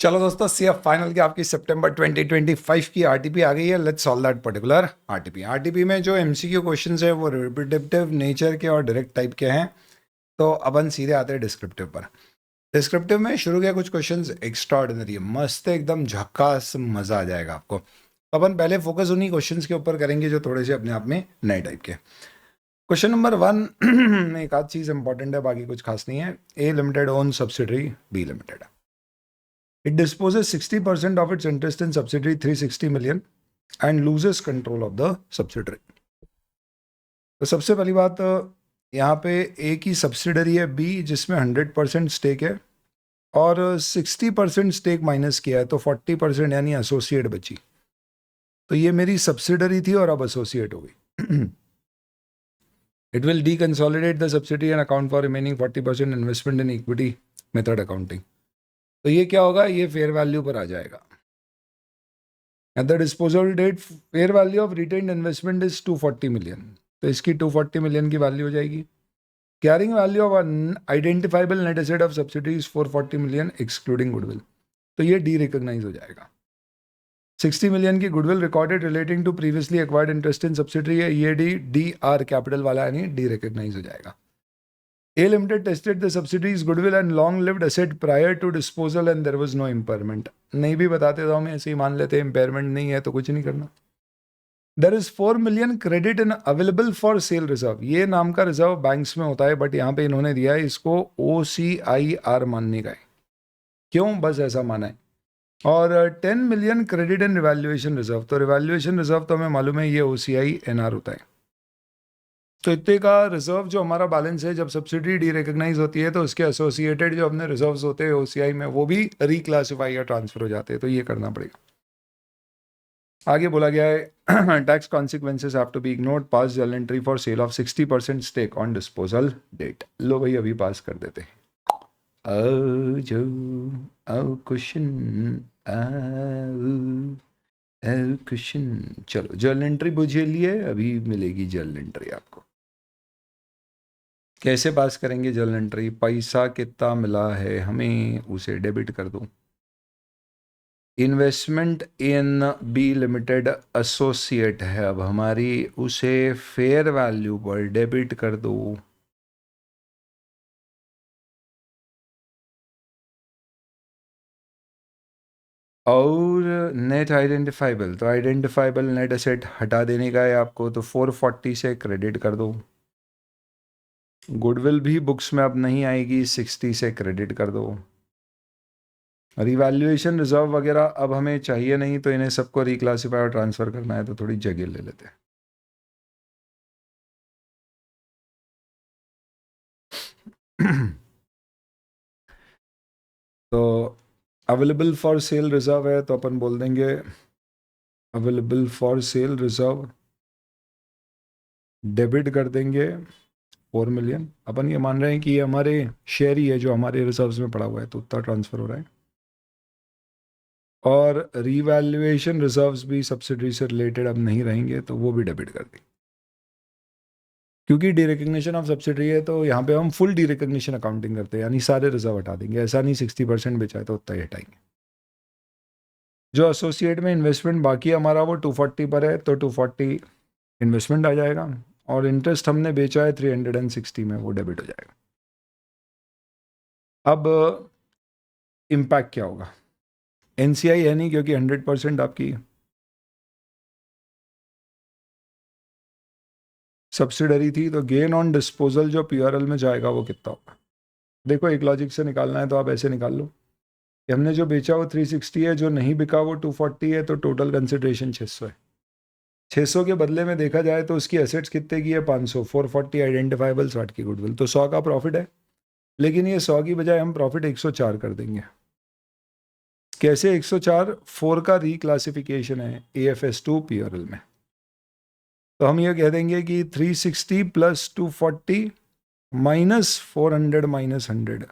चलो दोस्तों, CF final की आपकी सितंबर 2025 की आरटीपी आ गई है। Let's solve that particular RTP में जो एमसीक्यू क्वेश्चंस है वो रिपीटेटिव नेचर के और डायरेक्ट टाइप के हैं। तो अपन सीधे आते हैं डिस्क्रिप्टिव पर। डिस्क्रिप्टिव में शुरू किया कुछ क्वेश्चंस एक्स्ट्राऑर्डिनरी है, मस्त है, एकदम झक्कास, मजा आ जाएगा आपको। तो अपन पहले फोकस उन्हीं क्वेश्चंस के ऊपर करेंगे जो थोड़े से अपने आप में नए टाइप के। क्वेश्चन नंबर 1 में एक आध चीज इंपॉर्टेंट है, बाकी कुछ खास नहीं है। A limited own subsidiary B limited. It disposes 60% of its interest in subsidiary 360 million and loses control of the subsidiary. तो सबसे पहली बात, यहाँ पे ए की सब्सिडरी है बी जिसमें 100% स्टेक है और 60% स्टेक माइनस किया है तो 40% यानी एसोसिएट बची। तो ये मेरी सब्सिडरी थी और अब एसोसिएट हो गई। It will deconsolidate the subsidiary and account for remaining 40% investment in equity method accounting. तो ये क्या होगा, ये फेयर वैल्यू पर आ जाएगा। At the disposal date fair value of retained investment is 240 million, तो इसकी 240 मिलियन की वैल्यू हो जाएगी। Carrying value of identifiable net asset of subsidy is 440 million excluding goodwill, तो ये डी रिकॉग्नाइज हो जाएगा। 60 मिलियन की goodwill recorded relating to previously acquired interest in subsidiary है, ये डी आर कैपिटल वाला यानी डी रिकॉग्नाइज हो जाएगा। A Limited tested the subsidiary's goodwill and long-lived asset prior to disposal and there was no impairment. नहीं भी बताते तो हम ऐसे ही मान लेते हैं, impairment नहीं है तो कुछ नहीं करना। There is 4 million credit in available for sale reserve. ये नाम का रिजर्व बैंक्स में होता है, बट यहाँ पे इन्होंने दिया है इसको OCIR मानने का है। क्यों? बस ऐसा माना है। और 10 million credit in revaluation reserve, तो रिवैल्यूएशन रिजर्व तो हमें मालूम है ये OCINR होता है। तो इतने का रिजर्व जो हमारा बैलेंस है, जब सब्सिडी डी रिकॉग्नाइज होती है तो उसके एसोसिएटेड जो अपने रिजर्व्स होते हैं ओसीआई में वो भी रिक्लासिफाई या ट्रांसफर हो जाते हैं, तो ये करना पड़ेगा। आगे बोला गया है tax consequences have to be ignored, pass journal entry for sale of 60% stake on disposal date. लो भाई अभी पास कर देते हैं। जो क्वेश्चन क्वेश्चन, चलो जर्नल एंट्री बुझे लिए, अभी मिलेगी जर्नल एंट्री आपको। कैसे पास करेंगे जर्नल एंट्री? पैसा कितना मिला है हमें उसे डेबिट कर दो। Investment in B limited associate है अब हमारी, उसे फेयर वैल्यू पर डेबिट कर दो। और नेट आइडेंटिफाइबल, तो आइडेंटिफाइबल नेट एसेट हटा देने का है आपको, तो 440 से क्रेडिट कर दो। गुडविल भी बुक्स में अब नहीं आएगी, 60 से क्रेडिट कर दो। रिवैल्यूएशन रिजर्व वगैरह अब हमें चाहिए नहीं, तो इन्हें सबको रिक्लासीफाई और ट्रांसफर करना है, तो थोड़ी जगह ले लेते हैं। तो अवेलेबल फॉर सेल रिजर्व है, तो अपन बोल देंगे available for sale reserve, debit कर देंगे 4 मिलियन। अपन ये मान रहे हैं कि ये हमारे शेयर ही है जो हमारे रिजर्व्स में पड़ा हुआ है, तो उतना ट्रांसफर हो रहा है। और रीवैल्यूएशन रिजर्व्स भी सब्सिडरी से रिलेटेड अब नहीं रहेंगे, तो वो भी डेबिट कर देंगे। क्योंकि डी रिकग्निशन ऑफ सब्सिडरी है तो यहाँ पे हम फुल डी रिकग्निशन अकाउंटिंग करते हैं, यानी सारे रिजर्व हटा देंगे। ऐसा नहीं 60% बेचा है तो उतना ही हटाएंगे। जो एसोसिएट में इन्वेस्टमेंट बाकी हमारा वो 240 पर है, तो 240 इन्वेस्टमेंट आ जाएगा, और इंटरेस्ट हमने बेचा है 360 में, वो डेबिट हो जाएगा। अब इम्पैक्ट क्या होगा? एनसीआई है नहीं क्योंकि 100% आपकी सब्सिडरी थी, तो गेन ऑन डिस्पोजल जो पीआरएल में जाएगा वो कितना होगा? देखो एक लॉजिक से निकालना है तो आप ऐसे निकाल लो कि हमने जो बेचा वो 360 है, जो नहीं बिका वो 240 है, तो टोटल कंसिडरेशन 600 है। 600 के बदले में देखा जाए तो उसकी एसेट्स कितने की है? 500, 440 आइडेंटिफाइबल, 60 की गुडविल, तो 100 का प्रॉफिट है। लेकिन ये 100 की बजाय हम प्रॉफिट 104 कर देंगे। कैसे 104? 4 का रिक्लासिफिकेशन है AFS2 पीआरएल में, तो हम ये कह देंगे कि 360 प्लस 240 माइनस 400 माइनस 100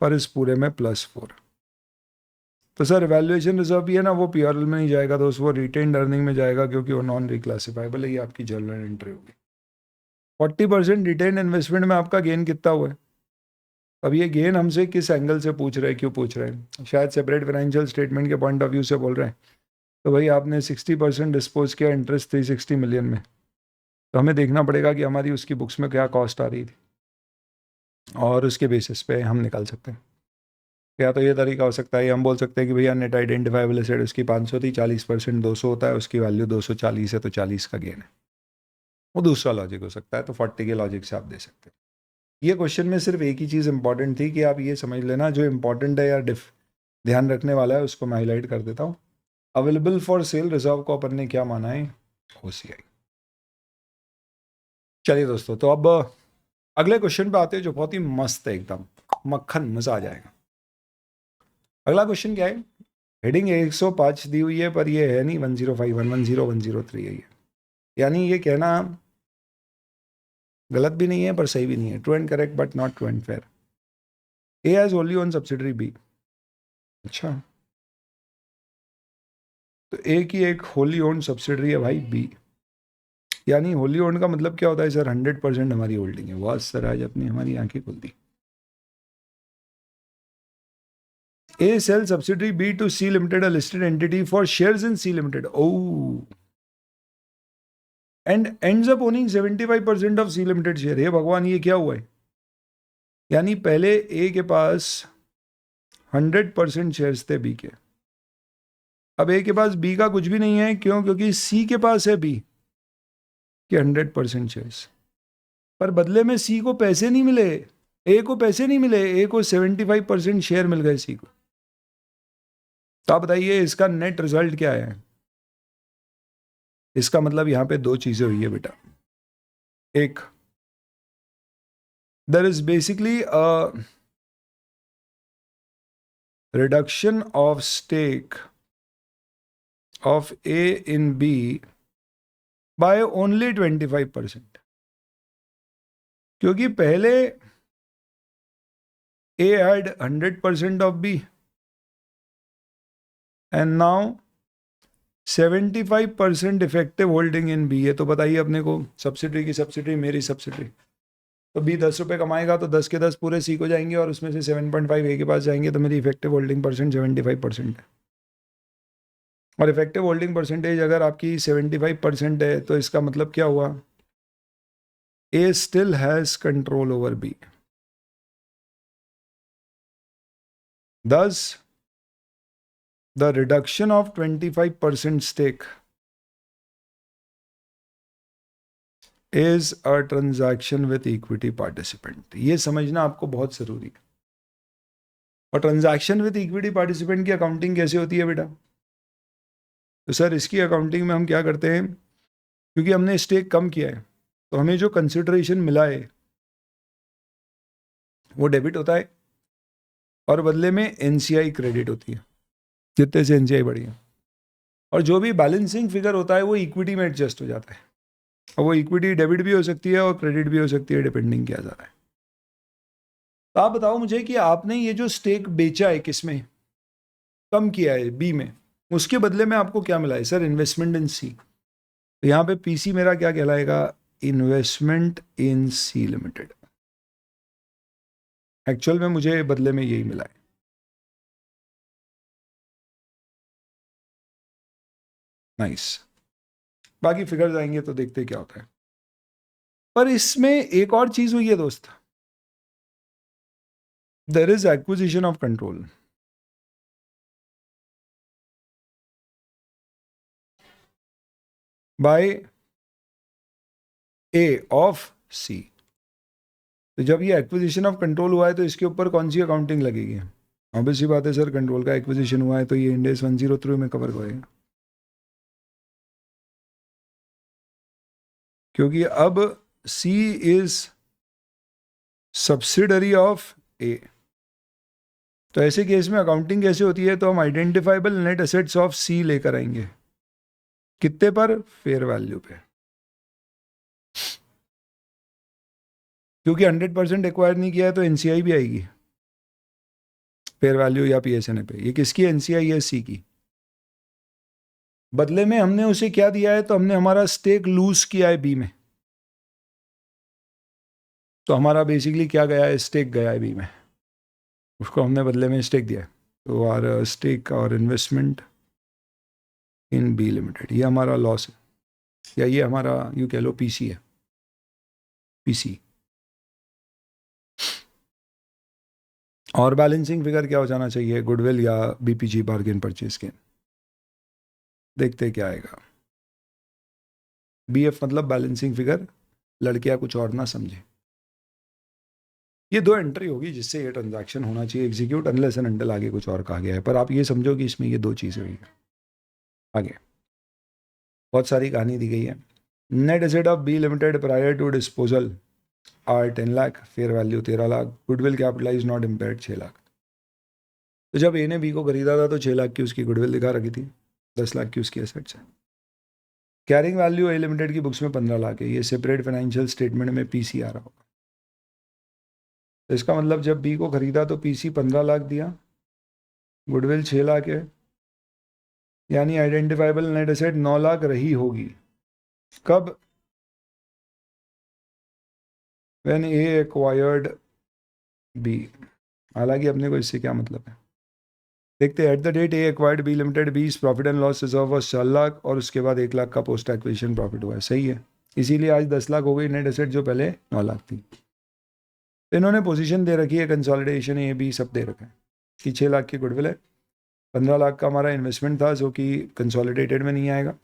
पर इस पूरे में +4। तो सर वैल्यूएशन रिजर्व भी है ना, वो पीआरएल में नहीं जाएगा, तो वो रिटेन्ड अर्निंग में जाएगा क्योंकि वो नॉन रिक्लासिफाइबल है। ये आपकी जर्नल एंट्री होगी। 40% रिटेन्ड इन्वेस्टमेंट में आपका गेन कितना हुआ है? अब ये गेन हमसे किस एंगल से पूछ रहे हैं, क्यों पूछ रहे हैं? शायद सेपरेट फाइनेंशियल स्टेटमेंट के पॉइंट ऑफ व्यू से बोल रहे हैं। तो भाई आपने 60% डिस्पोज किया इंटरेस्ट 360 मिलियन में, तो हमें देखना पड़ेगा कि हमारी उसकी बुक्स में क्या कॉस्ट आ रही थी, और उसके बेसिस पे हम निकाल सकते हैं। या तो ये तरीका हो सकता है, हम बोल सकते हैं कि भैया नेट आइडेंटिफाइबल एसेट उसकी 500 थी, 40% 200 होता है, उसकी वैल्यू 240 है, तो 40 का गेन है। वो दूसरा लॉजिक हो सकता है, तो 40 के लॉजिक से आप दे सकते हैं। ये क्वेश्चन में सिर्फ एक ही चीज़ इंपॉर्टेंट थी कि आप ये समझ लेना, जो इंपॉर्टेंट है या ध्यान रखने वाला है उसको मैं हाईलाइट कर देता हूँ। अवेलेबल फॉर सेल रिजर्व को अपन ने क्या माना है? OCI। चलिए दोस्तों, तो अब अगले क्वेश्चन पे आते हैं जो बहुत ही मस्त है, एकदम मक्खन, मजा आ जाएगा। अगला क्वेश्चन क्या है? हेडिंग 105 दी हुई है, पर ये है नहीं 1051, 10103 है ये। यानी ये कहना गलत भी नहीं है पर सही भी नहीं है। True and correct but not true and fair. A has only own subsidiary B. अच्छा, तो ए की एक होली ओन्ड सब्सिडरी है भाई बी। यानी होली ओन्ड का मतलब क्या होता है सर? 100% हमारी होल्डिंग है। वाह सर, आज अपनी हमारी आंखें खुल दी। A sells subsidiary B to C Limited, a listed entity, for shares in C Limited. Oh. And ends up owning 75% of C Limited share. हे भगवान, ये क्या हुआ है? यानी पहले A के पास 100% शेयर्स थे B के। अब A के पास B का कुछ भी नहीं है। क्यों? क्योंकि C के पास है B के 100% शेयर्स। पर बदले में C को पैसे नहीं मिले, A को पैसे नहीं मिले, A को 75% शेयर मिल गए C को। तो आप बताइए इसका नेट रिजल्ट क्या है? इसका मतलब यहां पे दो चीजें हुई है बेटा। एक, there is basically a reduction of stake of A in B by only 25%। क्योंकि पहले A had 100% of B and now 75% effective holding in B है। तो बताइए अपने को, सब्सिडी की सब्सिडी, मेरी सब्सिडी, तो B 10 रुपये कमाएगा तो 10 के 10 पूरे C को जाएंगे और उसमें से 7.5 A के पास जाएंगे, तो मेरी इफेक्टिव होल्डिंग परसेंट 75% है। और इफेक्टिव होल्डिंग परसेंटेज अगर आपकी 75% है तो इसका मतलब क्या हुआ? A still has control over B. Thus, the reduction of 25% stake is a transaction with equity participant. ये समझना आपको बहुत जरूरी है। और ट्रांजैक्शन विद इक्विटी पार्टिसिपेंट की अकाउंटिंग कैसे होती है बेटा? तो सर इसकी अकाउंटिंग में हम क्या करते हैं, क्योंकि हमने स्टेक कम किया है तो हमें जो कंसिडरेशन मिला है वो डेबिट होता है और बदले में NCI क्रेडिट होती है, जितने से NCI बढ़ी है। और जो भी बैलेंसिंग फिगर होता है वो इक्विटी में एडजस्ट हो जाता है। और वो इक्विटी डेबिट भी हो सकती है और क्रेडिट भी हो सकती है, डिपेंडिंग किया जा रहा है। तो आप बताओ मुझे कि आपने ये जो स्टेक बेचा है किसमें, कम किया है B में, उसके बदले में आपको क्या मिला है? सर इन्वेस्टमेंट इन C। तो यहाँ पे PC मेरा क्या कहलाएगा? इन्वेस्टमेंट इन C लिमिटेड। एक्चुअल में मुझे बदले में यही मिला है। नाइस। बाकी फिगर्स आएंगे तो देखते क्या होता है। पर इसमें एक और चीज हुई है दोस्त, there is acquisition of control by A of C। तो जब ये एक्विजिशन ऑफ कंट्रोल हुआ है तो इसके ऊपर कौन सी अकाउंटिंग लगेगी? ऑब्वियसली बात है सर, कंट्रोल का एक्विजिशन हुआ है तो ये इंड AS 103 में कवर होएगा, क्योंकि अब C is subsidiary of A। तो ऐसे केस में अकाउंटिंग कैसे होती है? तो हम identifiable net assets of C लेकर आएंगे। कितने पर? फेयर वैल्यू पे। क्योंकि 100% एक्वायर नहीं किया है तो NCI भी आएगी फेयर वैल्यू या PSNA पे। ये किसकी NCI है? C की। बदले में हमने उसे क्या दिया है? तो हमने हमारा स्टेक लूज किया है B में। तो हमारा बेसिकली क्या गया है? स्टेक गया है B में। उसको हमने बदले में स्टेक दिया है, तो आर स्टेक और इन्वेस्टमेंट इन बी लिमिटेड, ये हमारा लॉस है, या ये हमारा यूँ कह लो पीसी है, पीसी। और बैलेंसिंग फिगर क्या हो जाना चाहिए, गुडविल या बीपीजी बार्गेन परचेज गेन, देखते क्या आएगा। बीएफ मतलब बैलेंसिंग फिगर, लड़कियां कुछ और ना समझे। ये 2 एंट्री होगी जिससे ये ट्रांजैक्शन होना चाहिए एग्जीक्यूट, अनलेस एंड अनटिल आगे कुछ और कहा गया है, पर आप ये समझो कि इसमें ये 2 चीज़ें हुई है। आगे बहुत सारी कहानी दी गई है। Net asset of B limited prior to disposal are 10 lakh, fair value 13 lakh, goodwill capitalise not impaired 6 lakh. तो जब ए ने बी को खरीदा था तो 6 लाख की उसकी गुडविल दिखा रखी थी, 10 लाख की उसकी एसेट्स है। कैरिंग वैल्यू ए लिमिटेड की बुक्स में 15 लाख है, ये सेपरेट फाइनेंशियल स्टेटमेंट में पीसी आ रहा होगा। तो इसका मतलब जब बी को खरीदा तो पीसी 15 लाख दिया, गुडविल 6 लाख है, यानी आइडेंटिफाइबल नेट एसेट 9 लाख रही होगी। कब? When A acquired B. हालांकि अपने को इससे क्या मतलब है, देखते हैं। At the date A acquired B limited, B's profit and loss reserve was 4 lakh और उसके बाद 1 लाख का पोस्ट एक्विजिशन प्रॉफिट हुआ है, सही है। इसीलिए आज 10 लाख हो गई नेट एसेट, जो पहले 9 लाख थी। इन्होंने पोजीशन दे रखी है, कंसोलिडेशन ए बी सब दे रखा है कि 6 लाख की गुडविल है, 15 लाख का हमारा इन्वेस्टमेंट था जो कि कंसोलिडेटेड में नहीं आएगा,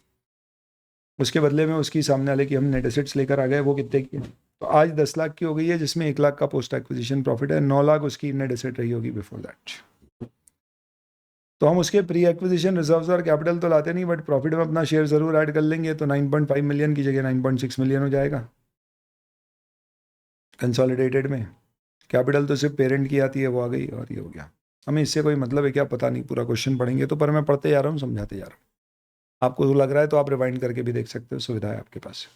उसके बदले में उसकी सामने वाले की हम नेट एसेट्स लेकर आ गए, वो कितने की है, तो आज 10 लाख की हो गई है, जिसमें 1 लाख का पोस्ट एक्विजिशन प्रॉफिट है, 9 लाख उसकी नेट एसेट रही होगी बिफोर दैट। तो हम उसके प्री एक्विजिशन रिजर्व्स और कैपिटल तो लाते नहीं, बट प्रॉफिट में अपना शेयर जरूर ऐड कर लेंगे, तो 9.5 मिलियन की जगह 9.6 मिलियन हो जाएगा कंसोलिडेटेड में। कैपिटल तो सिर्फ पेरेंट की आती है, वो आ गई, और ये हो गया। हमें इससे कोई मतलब है क्या, पता नहीं, पूरा क्वेश्चन पढ़ेंगे तो, पर मैं पढ़ते जा रहा हूँ, समझाते जा रहा हूँ। आपको तो लग रहा है तो आप रिवाइंड करके भी देख सकते हो, सुविधा है आपके पास।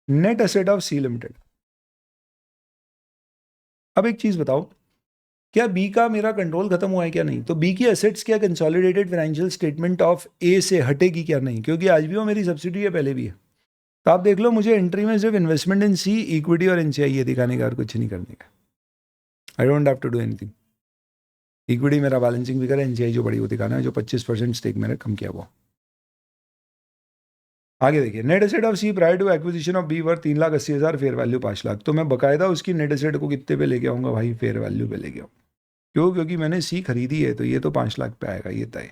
Net asset of C limited. अब एक चीज बताओ, क्या बी का मेरा कंट्रोल खत्म हुआ है क्या नहीं, तो बी की एसेट्स क्या कंसोलिडेटेड फाइनेंशियल स्टेटमेंट ऑफ ए से हटेगी क्या नहीं, क्योंकि आज भी वो मेरी सब्सिडी है, पहले भी है। तो आप देख लो, मुझे एंट्री में सिर्फ इन्वेस्टमेंट इन सी, इक्विटी और एनसीआई ये दिखाने का, और कुछ नहीं करने का। I don't have to do anything. Equity मेरा बैलेंसिंग फिगर है, एनसीआई जो बड़ी वो दिखाना है, जो 25% स्टेक मैंने कम किया वो। आगे देखिए, net asset of C prior to acquisition of B worth 3,80,000, fair value 5 lakh. तो मैं बकायदा उसकी नेट एसेट को कितने पे लेके आऊंगा भाई, फेयर वैल्यू पे लेके आऊँ। क्यों? क्योंकि मैंने सी खरीदी है, तो ये तो 5 लाख पे आएगा, ये तय।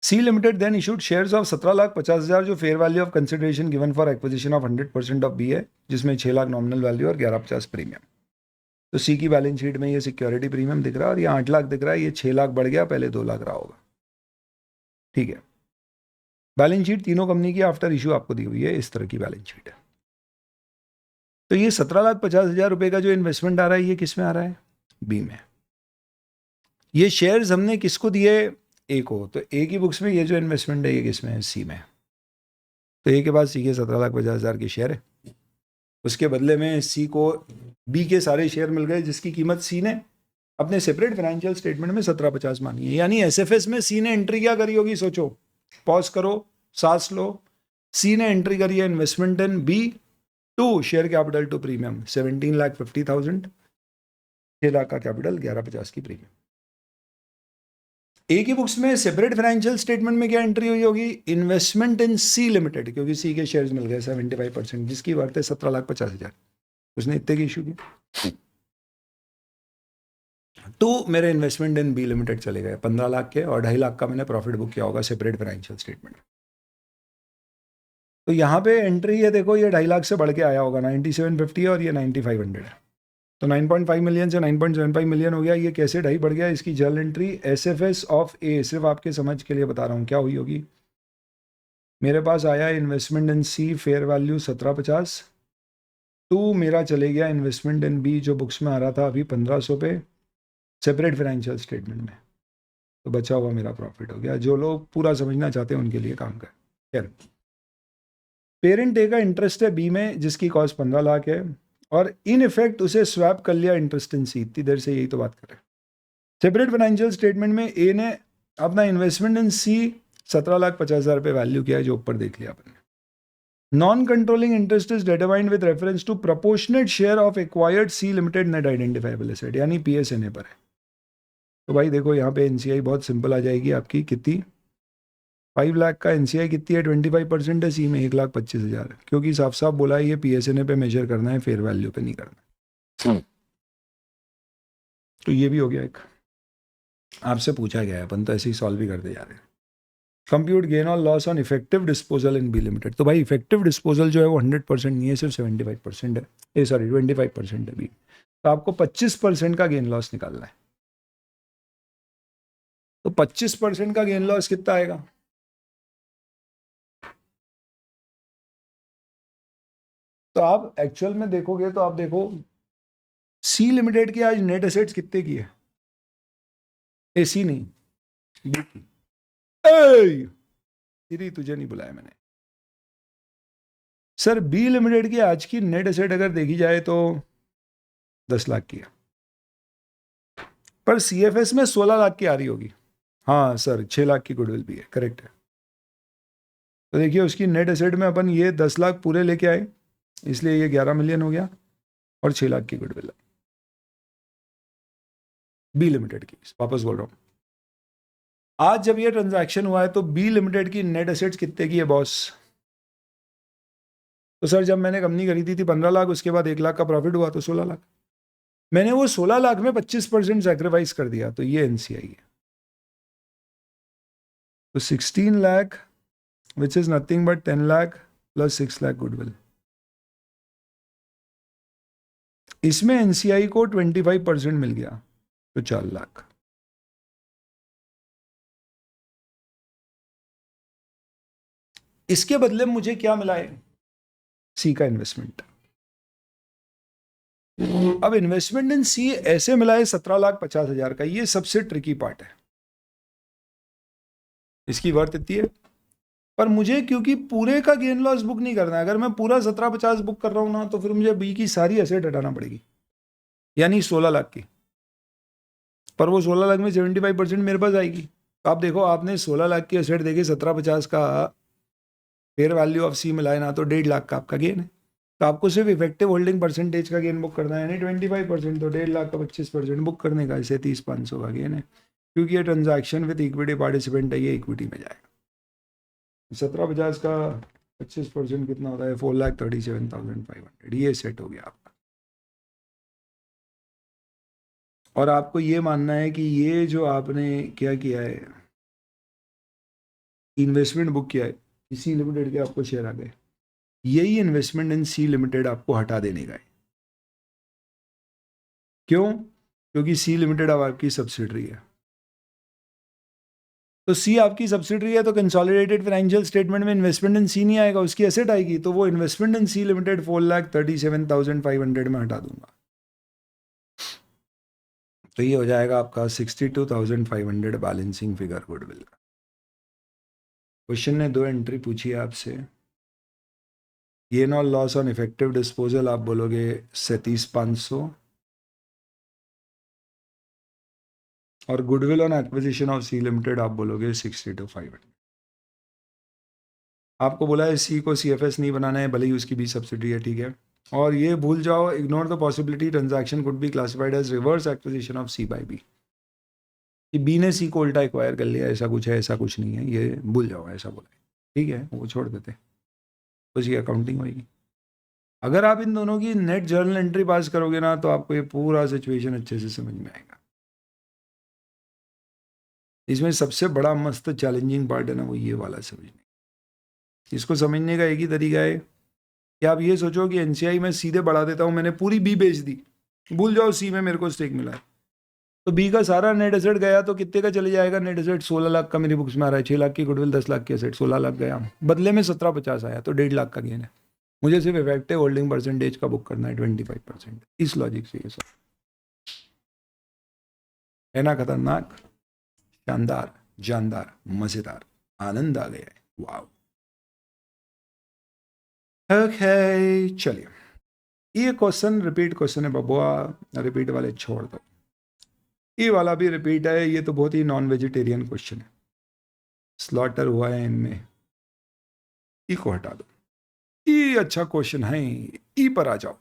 C limited then issued shares of 17,50,000, जो fair value of consideration given for acquisition of 100% of B है, जिसमें 6 लाख नॉमिनल वैल्यू और 1150 प्रीमियम। तो सी की बैलेंस शीट में ये सिक्योरिटी प्रीमियम दिख रहा है, और ये 8 लाख दिख रहा है, ये 6 लाख बढ़ गया, पहले 2 लाख रहा होगा। ठीक है, बैलेंस शीट तीनों कंपनी की आफ्टर इशू आपको दी हुई है, इस तरह की बैलेंस शीट है। तो ये 17,50,000 रुपए का जो इन्वेस्टमेंट आ रहा है, ये किस में आ रहा है, बी में। ये शेयर्स हमने किसको दिए, ए को, तो ए की बुक्स में ये जो इन्वेस्टमेंट है, ये किस में है, सी में। तो ए के पास सी के 17,50,000 के शेयर है, उसके बदले में सी को बी के सारे शेयर मिल गए, जिसकी कीमत सी ने अपने सेपरेट फाइनेंशियल स्टेटमेंट में 1750 मानी है। यानी एसएफएस में सी ने एंट्री क्या करी होगी, सोचो, पॉज करो, सांस लो। सी ने एंट्री करी है investment in B to share capital to premium 17,50,000, 6 lakh का कैपिटल, 1150 की प्रीमियम। ए की बुक्स में सेपरेट फाइनेंशियल स्टेटमेंट में क्या एंट्री हुई होगी, इन्वेस्टमेंट इन सी लिमिटेड, क्योंकि सी के शेयर्स मिल गए 75%, जिसकी वर्थ है 17,50,000, उसने इतने की इशू की। तो मेरे इन्वेस्टमेंट इन बी लिमिटेड चले गए 15 लाख के, और 2.5 लाख का मैंने प्रॉफिट बुक किया होगा सेपरेट फाइनेंशियल स्टेटमेंट। तो यहाँ पे एंट्री है, देखो, ये 2.5 लाख से बढ़ के आया होगा, 9750 है और ये 9500 है, तो 9.5 मिलियन से 9.75 मिलियन हो गया। ये कैसे 2.5 बढ़ गया, इसकी जर्नल एंट्री एसएफएस ऑफ ए, सिर्फ आपके समझ के लिए बता रहा हूँ क्या हुई होगी। मेरे पास आया investment in C, fair value 1750, to मेरा चले गया इन्वेस्टमेंट इन बी, जो बुक्स में आ रहा था अभी 1500 पे, सेपरेट फाइनेंशियल स्टेटमेंट में, तो बचा हुआ मेरा प्रॉफिट हो गया। जो लोग पूरा समझना चाहते हैं उनके लिए काम कर। खैर, पेरेंट ए का इंटरेस्ट है बी में, जिसकी कॉस्ट 15 लाख है, और इन इफेक्ट उसे स्वैप कर लिया इंटरेस्ट इन सी। इतनी देर से यही तो बात कर रहे हैं। सेपरेट फाइनेंशियल स्टेटमेंट में ए ने अपना इन्वेस्टमेंट इन सी 17,50,000 पे वैल्यू किया है, जो ऊपर देख लिया आपने। Non controlling interest is determined with reference to proportionate share of acquired C limited net identifiable asset, यानी पीएसएनए पर है। तो भाई देखो यहाँ पे एनसीआई बहुत सिंपल आ जाएगी आपकी, कितनी 5 लाख का एनसीआई कितनी है, 25% है, सी में 1,25,000, क्योंकि साफ साफ बोला है ये पीएसएनए पे मेजर करना है, फेयर वैल्यू पे नहीं करना। तो ये भी हो गया एक, आपसे पूछा गया है, अपन तो ऐसे ही सॉल्व भी करते जा रहे हैं। कंप्यूट गेन और loss on effective disposal in B limited. तो भाई इफेक्टिव डिस्पोजल जो है वो 100% नहीं है, सिर्फ 75% है, सॉरी 25% है भी। तो आपको 25% का गेन लॉस निकालना है। तो 25% का गेन लॉस कितना आएगा, तो आप एक्चुअल में देखोगे तो आप देखो सी लिमिटेड की आज नेट एसेट्स कितने की है, एसी नहीं बी की। तेरी तुझे नहीं बुलाया मैंने। सर बी लिमिटेड की आज की नेट एसेट अगर देखी जाए तो 10 लाख की है, पर सीएफएस में 16 लाख की आ रही होगी। हाँ सर 6 लाख की गुडविल भी है, करेक्ट है। तो देखिए उसकी नेट एसेट में अपन ये 10 लाख पूरे लेके आए, इसलिए ये 11 मिलियन हो गया, और 6 लाख की गुडविल है बी लिमिटेड की। वापस बोल रहा हूं, आज जब ये ट्रांजैक्शन हुआ है तो बी लिमिटेड की नेट एसेट्स कितने की है बॉस। तो सर जब मैंने कंपनी खरीदी थी 15 लाख, उसके बाद 1 लाख का प्रॉफिट हुआ तो 16 लाख, मैंने वो 16 लाख में 25% सैक्रिफाइस कर दिया, तो ये एनसीआई है। तो 16 lakh which is nothing but 10 lakh plus 6 lakh goodwill, इसमें एनसीआई को 25% मिल गया, तो 4 लाख। इसके बदले मुझे क्या मिला है, सी का इन्वेस्टमेंट। अब इन्वेस्टमेंट इन सी ऐसे मिला है 17,50,000 का, ये सबसे ट्रिकी पार्ट है, इसकी वर्थ इतनी है। पर मुझे क्योंकि पूरे का गेन लॉस बुक नहीं करना है, अगर मैं पूरा 17,50 बुक कर रहा हूं ना, तो फिर मुझे बी की सारी एसेट हटाना पड़ेगी, यानी 16 लाख की। पर वो 16 लाख में 75% मेरे पास आएगी। तो आप देखो, आपने 16 लाख की एसेट देखी, 17,50 का फेयर वैल्यू ऑफ सी मिलाए ना, तो 1.5 लाख का आपका गेन है। तो आपको सिर्फ इफेक्टिव होल्डिंग परसेंटेज का गेन बुक करना है, यानी 25%, तो 1.5 लाख का 25% बुक करने का, इसे 30,500 का गेन है, क्योंकि ये ट्रांजैक्शन विद इक्विटी पार्टिसिपेंट है, ये इक्विटी में जाएगा। 17,50 का 25% कितना होता है, 4,37,500, ये सेट हो गया आपका। और आपको ये मानना है कि ये जो आपने क्या किया है, इन्वेस्टमेंट बुक किया है, सी लिमिटेड के आपको शेयर आ गए, यही इन्वेस्टमेंट इन सी लिमिटेड आपको हटा देने का है। क्यों, क्योंकि सी लिमिटेड अब आपकी सब्सिडरी है। तो सी आपकी सब्सिडरी है, तो कंसोलिडेटेड फाइनेंशियल स्टेटमेंट में इन्वेस्टमेंट इन सी नहीं आएगा, उसकी एसेट आएगी, तो वो इन्वेस्टमेंट इन सी लिमिटेड 4,37,500 में हटा दूंगा, तो ये हो जाएगा आपका 62,500 बैलेंसिंग फिगर गुडविल का। क्वेश्चन ने 2 एंट्री पूछी है आपसे, गेन और लॉस ऑन इफेक्टिव डिस्पोजल आप बोलोगे 37,500, और goodwill on acquisition of C limited आप बोलोगे 62,500। आपको बोला है सी को सीएफएस नहीं बनाना है, भले ही उसकी भी सब्सिडी है, ठीक है। और ये भूल जाओ, ignore the possibility transaction could be classified as reverse acquisition of C by B, कि बी ने सी को उल्टा एक्वायर कर लिया, ऐसा कुछ है, ऐसा कुछ नहीं है, ये भूल जाओ, ऐसा बोला है, ठीक है, वो छोड़ देते, उसकी अकाउंटिंग होगी। अगर आप इन दोनों की नेट जर्नल एंट्री पास करोगे ना, तो आपको ये पूरा सिचुएशन अच्छे से समझ में आएगा। इसमें सबसे बड़ा मस्त चैलेंजिंग पार्ट है ना, वो ये वाला समझने। इसको समझने का एक ही तरीका है कि आप ये सोचो कि एनसीआई में सीधे बढ़ा देता हूँ, मैंने पूरी बी बेच दी, भूल जाओ सी में मेरे को स्टेक मिला है, तो बी का सारा नेट एसेट गया, तो कितने का चले जाएगा नेट एसेट, 16 लाख का मेरी बुक्स में आ रहा है, 6 लाख की गुडविल, 10 लाख की एसेट, 16 लाख गया, बदले में 17,50 आया, तो 1.5 लाख का गेन है। मुझे सिर्फ इफेक्टिव होल्डिंग परसेंटेज का बुक करना है 25%, इस लॉजिक से ये सब है ना, खतरनाक, शानदार, जानदार, मजेदार, आनंद आ गया है, वाह। ओके चलिए, ये क्वेश्चन रिपीट क्वेश्चन है बबुआ, रिपीट वाले छोड़ दो, ये वाला भी रिपीट है, ये तो बहुत ही नॉन वेजिटेरियन क्वेश्चन है, स्लॉटर हुआ है इनमें, ई को हटा दो, ई अच्छा क्वेश्चन है, ई पर आ जाओ।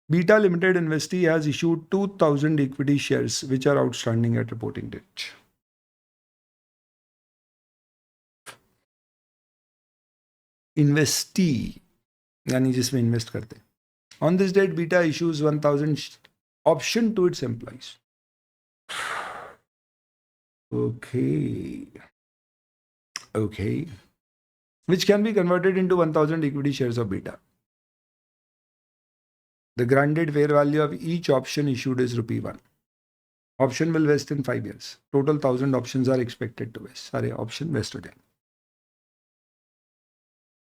Beta Limited investee has issued 2,000 equity shares which are outstanding at reporting date. Investee यानी जिसमें इन्वेस्ट करते। On this date, Beta issues 1,000 option to its employees. Okay. Which can be converted into 1,000 equity shares of Beta. The granted fair value of each option issued is ₹1. Option will vest in 5 years. Total 1,000 options are expected to vest. सारे option vest हो जाएंगे।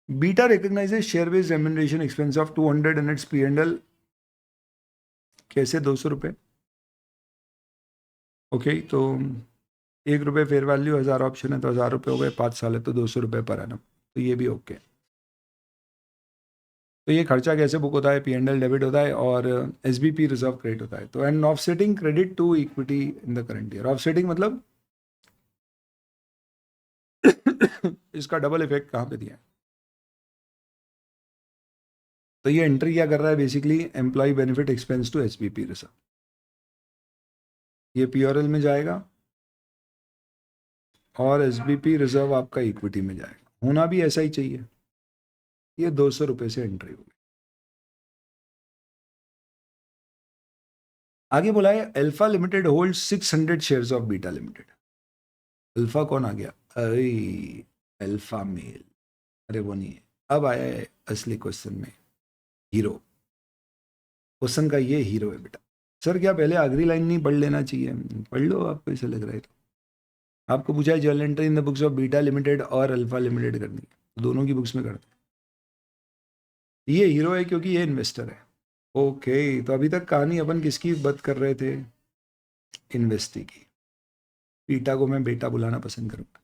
Beta recognizes share-based remuneration expense of 200 in its P&L. कैसे 200 रुपये? Okay, तो ₹1 fair value, 1000 option है तो 1000 रुपये हो गए, 5 साल है तो 200 रुपये पर एनम, तो ये भी ओके। तो ये खर्चा कैसे बुक होता है? P&L डेबिट होता है और SBP रिजर्व क्रेडिट होता है। तो and offsetting credit to equity in the current year. Offsetting मतलब इसका डबल इफेक्ट कहाँ पे दिया है? तो ये एंट्री क्या कर रहा है? Basically employ benefit expense to SBP reserve, ये P&L में जाएगा और SBP रिजर्व आपका इक्विटी में जाएगा। होना भी ऐसा ही चाहिए। ये 200 रुपये से एंट्री होगी। आगे बोला है alpha limited hold 600 shares of beta limited. Alpha कौन आ गया? अरे अल्फा मेल, अरे वो नहीं है। अब आया है असली क्वेश्चन में, हीरो। क्वेश्चन का ये हीरो है बेटा। सर क्या पहले आखिरी लाइन नहीं पढ़ लेना चाहिए? पढ़ लो, आपको ऐसा लग रहा है तो। आपको पूछा है journal entry in the books of beta limited और अल्फा लिमिटेड करनी, दोनों की बुक्स में करते हैं। ये हीरो है क्योंकि ये इन्वेस्टर है। ओके, तो अभी तक कहानी अपन किसकी बात कर रहे थे? इन्वेस्टी की। बीटा को मैं बेटा बुलाना पसंद करूंगा।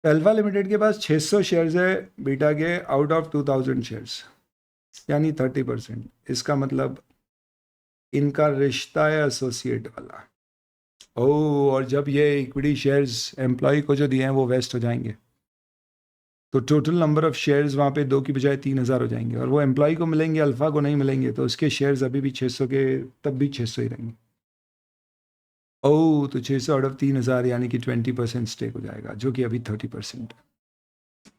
अल्फा लिमिटेड के पास 600 शेयर्स है बीटा के आउट ऑफ 2000 शेयर्स, यानी 30%। इसका मतलब इनका रिश्ता है एसोसिएट वाला। ओह, और जब ये इक्विटी शेयर्स एम्प्लॉय को जो दिए हैं वो वेस्ट हो जाएंगे, तो टोटल नंबर ऑफ शेयर्स वहाँ पे 2 की बजाय 3000 हो जाएंगे, और वो एम्प्लॉय को मिलेंगे, अल्फा को नहीं मिलेंगे, तो उसके शेयर्स अभी भी 600 के तब भी 600 ही रहेंगे। ओह, तो 600 आउट ऑफ 3000 यानी कि 20% स्टेक हो जाएगा, जो कि अभी 30% है।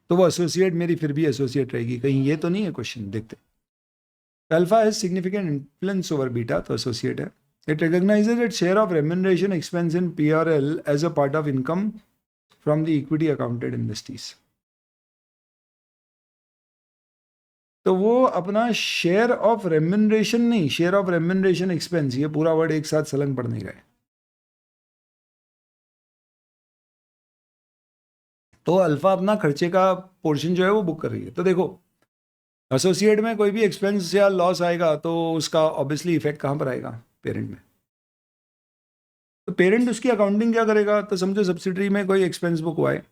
तो वो एसोसिएट मेरी फिर भी एसोसिएट रहेगी। कहीं ये तो नहीं है क्वेश्चन? देखते। Alpha has significant influence over beta, तो एसोसिएट है। It recognizes its share of remuneration expense in P&L as a part of income from the equity accounted investees. तो वो अपना शेयर ऑफ रेम्यूनरेशन नहीं, शेयर ऑफ रेम्यूनरेशन एक्सपेंस, ये पूरा word एक साथ सलंग पढ़ नहीं रहे। तो अल्फा अपना खर्चे का पोर्शन जो है वो बुक कर रही है। तो देखो, एसोसिएट में कोई भी एक्सपेंस या लॉस आएगा तो उसका ऑब्वियसली इफेक्ट कहाँ पर आएगा? पेरेंट में। तो पेरेंट उसकी अकाउंटिंग क्या करेगा? तो समझो सब्सिडरी में कोई एक्सपेंस बुक हुआ है,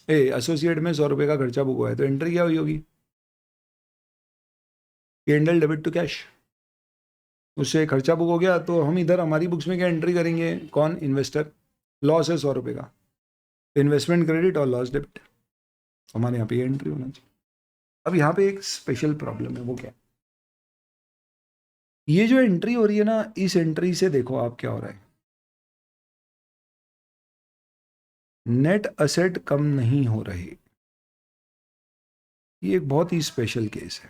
एसोसिएट में 100 रुपये का खर्चा बुक हुआ है, तो एंट्री क्या हुई होगी? P&L debit to cash. उससे खर्चा बुक हो गया, तो हम इधर हमारी बुक्स में क्या एंट्री करेंगे? कौन? इन्वेस्टर। लॉस है 100 रुपये का, इन्वेस्टमेंट क्रेडिट और लॉस डेबिट, हमारे यहाँ पे ये एंट्री होना चाहिए। अब यहाँ पे एक स्पेशल प्रॉब्लम है, वो क्या? ये जो एंट्री हो रही है ना, इस एंट्री से देखो आप क्या हो रहा है। नेट असेट कम नहीं हो रहे। ये एक बहुत ही स्पेशल केस है।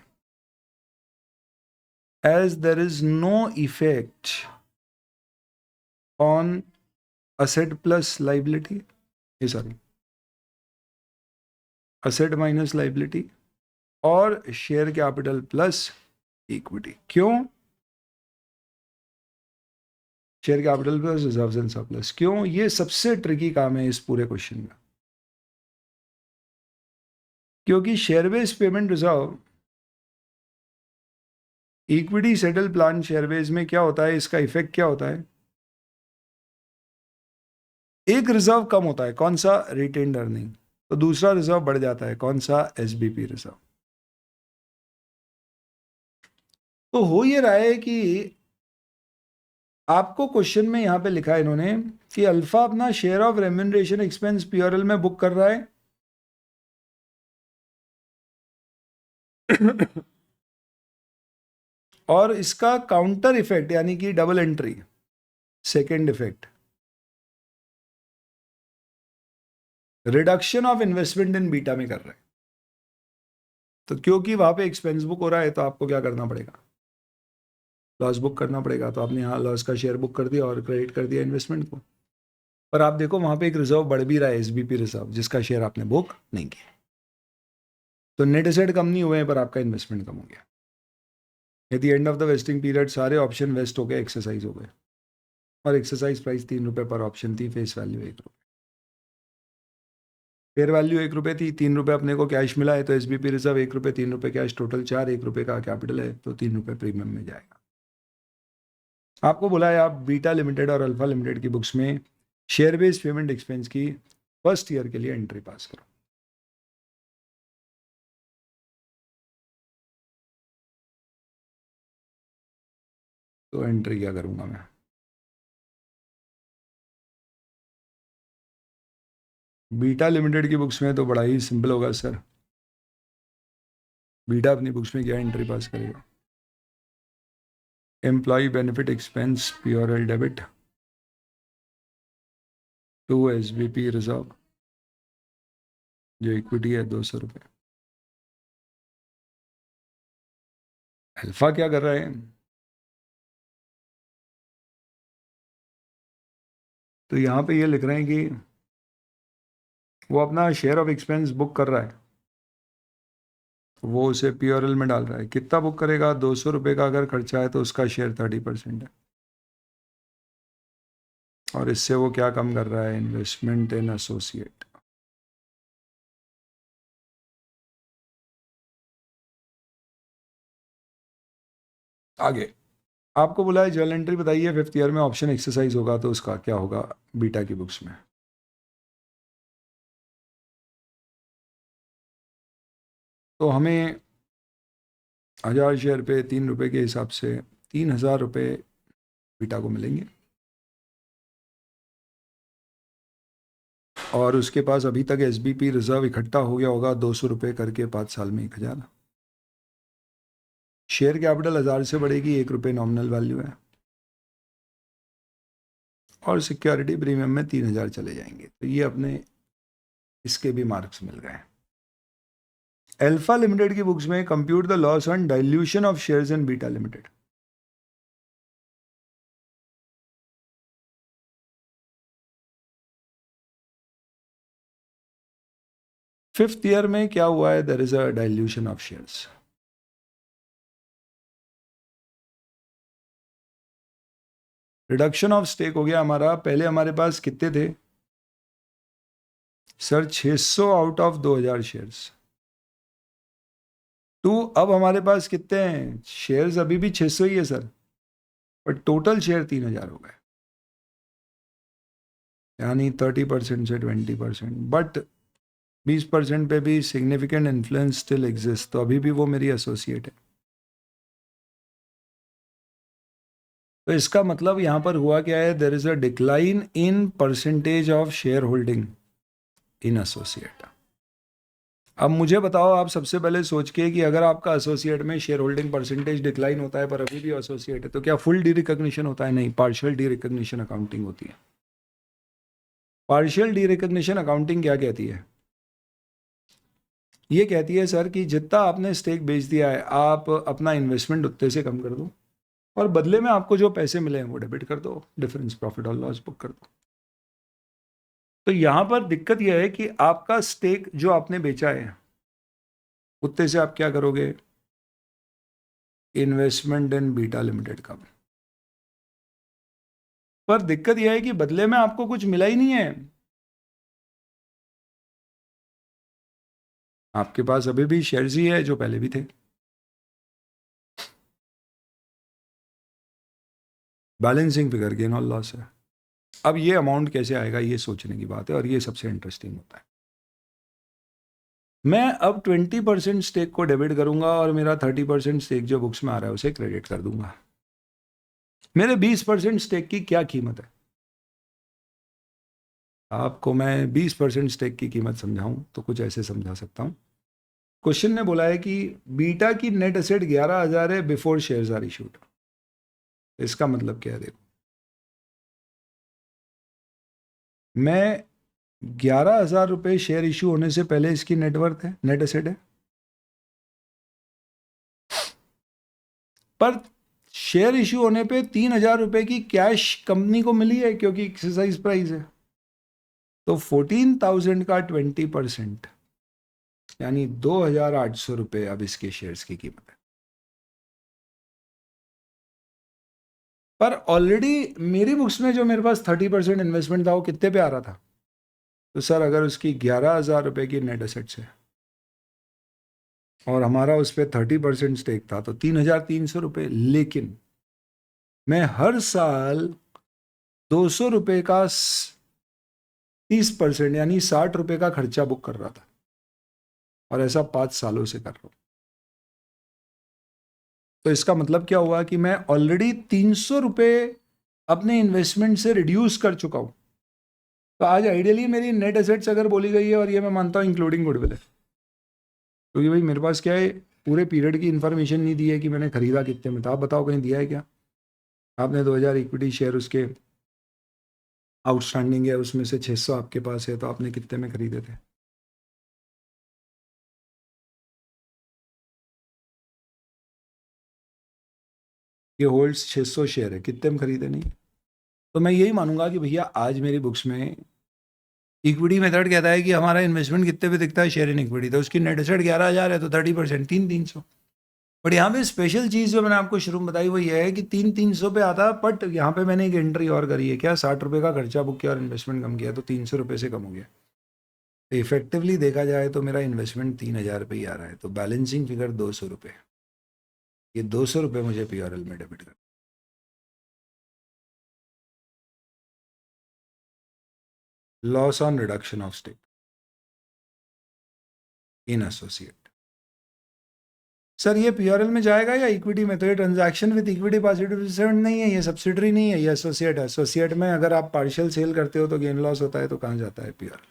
As there is no effect on asset plus liability, sorry, asset minus liability और शेयर कैपिटल प्लस इक्विटी। क्यों? Share capital plus reserves and surplus. क्यों? ये सबसे ट्रिकी काम है इस पूरे क्वेश्चन का, क्योंकि share based payment reserve equity settle plan share base में क्या होता है, इसका इफेक्ट क्या होता है? एक रिजर्व कम होता है, कौन सा? Retained earning. तो दूसरा रिजर्व बढ़ जाता है, कौन सा? SBP reserve. तो हो ये रहा है कि आपको क्वेश्चन में यहां पे लिखा है इन्होंने कि अल्फा अपना share of remuneration expense P&L में बुक कर रहा है, और इसका काउंटर इफेक्ट यानी कि double entry, second effect, reduction of investment in beta में कर रहे हैं। तो क्योंकि वहां पे एक्सपेंस बुक हो रहा है तो आपको क्या करना पड़ेगा, लॉस बुक करना पड़ेगा। तो आपने यहाँ लॉस का शेयर बुक कर दिया और क्रेडिट कर दिया इन्वेस्टमेंट को। पर आप देखो वहां पे एक रिजर्व बढ़ भी रहा है, एसबीपी रिजर्व, जिसका शेयर आपने बुक नहीं किया। तो नेट एसेट कम नहीं हुए हैं पर आपका इन्वेस्टमेंट कम हो गया। Eight the end of the vesting period सारे ऑप्शन वेस्ट हो गए, एक्सरसाइज हो गए। और एक्सरसाइज प्राइस 3 रुपये पर ऑप्शन थी, फेस वैल्यू 1 रुपये, फेयर वैल्यू 1 रुपये थी। 3 रुपये अपने को कैश मिला है तो एसबीपी रिजर्व 1 रुपये, 3 रुपये कैश, टोटल 4, 1 रुपये का कैपिटल है तो 3 रुपये प्रीमियम में जाएगा। आपको बोला है आप बीटा लिमिटेड और अल्फा लिमिटेड की बुक्स में शेयर बेस्ड पेमेंट एक्सपेंस की फर्स्ट ईयर के लिए एंट्री पास करो। तो एंट्री क्या करूंगा मैं, बीटा लिमिटेड की बुक्स में तो बड़ा ही सिंपल होगा सर। बीटा अपनी बुक्स में क्या एंट्री पास करेगा, एम्प्लॉय बेनिफिट एक्सपेंस प्योरल डेबिट टू एसबीपी रिजर्व, जो इक्विटी है 200 रुपये। अल्फा क्या कर रहा है, तो यहाँ पे ये लिख रहे हैं कि वो अपना शेयर ऑफ एक्सपेंस बुक कर रहा है, वो उसे पीओरएल में डाल रहा है। कितना बुक करेगा, 200 रुपये का अगर खर्चा है तो उसका शेयर 30% है। और इससे वो क्या कम कर रहा है, इन्वेस्टमेंट इन एसोसिएट। आगे आपको बोला है जर्नल एंट्री बताइए, 5th ईयर में ऑप्शन एक्सरसाइज होगा तो उसका क्या होगा बीटा की बुक्स में। तो हमें 1000 शेयर पे 3 रुपये के हिसाब से 3000 रुपये बीटा को मिलेंगे। और उसके पास अभी तक एसबीपी रिजर्व इकट्ठा हो गया होगा 200 रुपये करके 5 साल में 1000। शेयर कैपिटल 1000 से बढ़ेगी, 1 रुपये नॉमिनल वैल्यू है। और सिक्योरिटी प्रीमियम में 3000 चले जाएंगे। तो ये अपने इसके भी मार्क्स मिल गए। अल्फा लिमिटेड की बुक्स में compute the loss on dilution of shares in beta limited. Fifth year में क्या हुआ है, there is a dilution of shares. Reduction of stake हो गया हमारा। पहले हमारे पास कितने थे sir, 600 out of 2000 shares to. अब हमारे पास कितने हैं शेयर्स, अभी भी 600 ही है सर, पर टोटल शेयर 3000 हो गए, यानी 30% से 20%। बट 20% पे भी सिग्निफिकेंट इन्फ्लुएंस स्टिल एग्जिस्ट, तो अभी भी वो मेरी एसोसिएट है। तो इसका मतलब यहां पर हुआ क्या है, there is a decline in percentage of share holding in associate. अब मुझे बताओ आप सबसे पहले सोच के कि अगर आपका एसोसिएट में शेयर होल्डिंग परसेंटेज डिक्लाइन होता है पर अभी भी एसोसिएट है तो क्या फुल डी रिकॉग्निशन होता है, नहीं, पार्शियल डी रिकॉग्निशन अकाउंटिंग होती है। पार्शियल डी रिकॉग्निशन अकाउंटिंग क्या कहती है, ये कहती है सर कि जितना आपने स्टेक बेच दिया है आप अपना इन्वेस्टमेंट उतने से कम कर दो और बदले में आपको जो पैसे मिले हैं वो डेबिट कर दो, डिफरेंस प्रॉफिट और लॉस बुक कर दो। तो यहां पर दिक्कत यह है कि आपका स्टेक जो आपने बेचा है उतने से आप क्या करोगे, इन्वेस्टमेंट इन बीटा लिमिटेड का। पर दिक्कत यह है कि बदले में आपको कुछ मिला ही नहीं है। आपके पास अभी भी शेयर्स ही है जो पहले भी थे। बैलेंसिंग फिगर गेन और लॉस है। अब ये अमाउंट कैसे आएगा ये सोचने की बात है और ये सबसे इंटरेस्टिंग होता है। मैं अब 20% स्टेक को डेबिट करूंगा और मेरा 30% स्टेक जो बुक्स में आ रहा है उसे क्रेडिट कर दूंगा। मेरे 20% स्टेक की क्या कीमत है, आपको मैं 20% स्टेक की कीमत समझाऊं तो कुछ ऐसे समझा सकता हूं। क्वेश्चन ने बोला है कि बीटा की नेट एसेट 11,000 है बिफोर शेयर्स आर इशूड। इसका मतलब क्या है? देखो, मैं 11,000 रुपये शेयर इशू होने से पहले इसकी नेटवर्थ है, नेट एसेट है, पर शेयर इशू होने पे 3,000 रुपये की कैश कंपनी को मिली है क्योंकि एक्सरसाइज प्राइस है। तो 14,000 का 20% यानी 2,800 रुपये अब इसके शेयर्स की कीमत है। पर ऑलरेडी मेरी बुक्स में जो मेरे पास 30% इन्वेस्टमेंट था वो कितने पे आ रहा था? तो सर अगर उसकी 11,000 रुपये की नेट एसेट्स है और हमारा उस पर 30% स्टेक था तो 3,300 रुपये। लेकिन मैं हर साल 200 रुपये का 30% यानी 60 रुपये का खर्चा बुक कर रहा था, और ऐसा 5 सालों से कर रहा हूं। तो इसका मतलब क्या हुआ कि मैं ऑलरेडी 300 रुपये अपने इन्वेस्टमेंट से रिड्यूस कर चुका हूं। तो आज आइडियली मेरी नेट एसेट्स अगर बोली गई है, और ये मैं मानता हूं इंक्लूडिंग गुडविल है, क्योंकि भाई मेरे पास क्या है, पूरे पीरियड की इन्फॉर्मेशन नहीं दी है कि मैंने खरीदा कितने में था। आप बताओ कहीं दिया है क्या? आपने 2,000 इक्विटी शेयर उसके आउटस्टैंडिंग है, उसमें से 600 आपके पास है, तो आपने कितने में खरीदे थे? ये होल्ड्स 600 शेयर है, कितने में खरीदे? नहीं। तो मैं यही मानूंगा कि भैया आज मेरी बुक्स में इक्विटी मेथड कहता है कि हमारा इन्वेस्टमेंट कितने पे दिखता है, शेयर इन इक्विटी, तो उसकी नेट एसेट 11,000 है, तो 30% 3,300। बट यहाँ पे स्पेशल चीज़ जो मैंने आपको शुरू में बताई वो ये है कि 3,300 पे आता, बट यहाँ पे मैंने एक एंट्री और करी है, क्या 60 रुपये का खर्चा बुक किया और इन्वेस्टमेंट कम किया, तो 300 रुपये से कम हो गया। तो इफेक्टिवली देखा जाए तो मेरा इन्वेस्टमेंट 3,000 रुपये ही आ रहा है, तो बैलेंसिंग फिगर 200 रुपये। ये 200 रुपये मुझे PRL में डेबिट कर। Loss on reduction of stake in associate. Sir ये PRL में जाएगा या इक्विटी में? तो ये ट्रांजैक्शन विद इक्विटी पार्टिसिपेंट नहीं है, ये सब्सिडरी नहीं है, ये एसोसिएट है। एसोसिएट में अगर आप पार्शियल सेल करते हो तो गेन लॉस होता है, तो कहाँ जाता है PRL?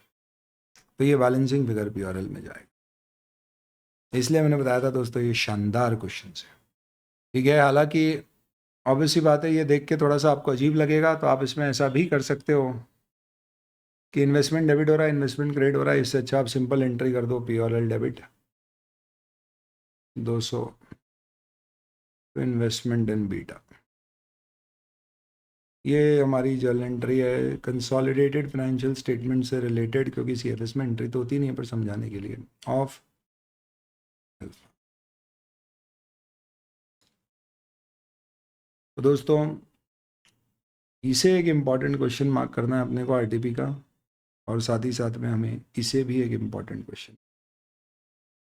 तो ये बैलेंसिंग फिगर PRL में जाएगा। इसलिए मैंने बताया था दोस्तों, ये शानदार क्वेश्चन है, ठीक है। हालांकि ऑब्वियसली बात है, ये देख के थोड़ा सा आपको अजीब लगेगा, तो आप इसमें ऐसा भी कर सकते हो कि इन्वेस्टमेंट डेबिट हो रहा है, इन्वेस्टमेंट क्रेडिट हो रहा है, इससे अच्छा आप सिंपल एंट्री कर दो PRL डेबिट 200 इन्वेस्टमेंट इन बीटा। ये हमारी जर्नल एंट्री है, कंसोलिडेटेड फाइनेंशियल स्टेटमेंट से रिलेटेड, क्योंकि CFS में एंट्री तो होती नहीं है, पर समझाने के लिए ऑफ। तो दोस्तों इसे एक इम्पॉर्टेंट क्वेश्चन मार्क करना है अपने को RTP का, और साथ ही साथ में हमें इसे भी एक इम्पॉर्टेंट क्वेश्चन,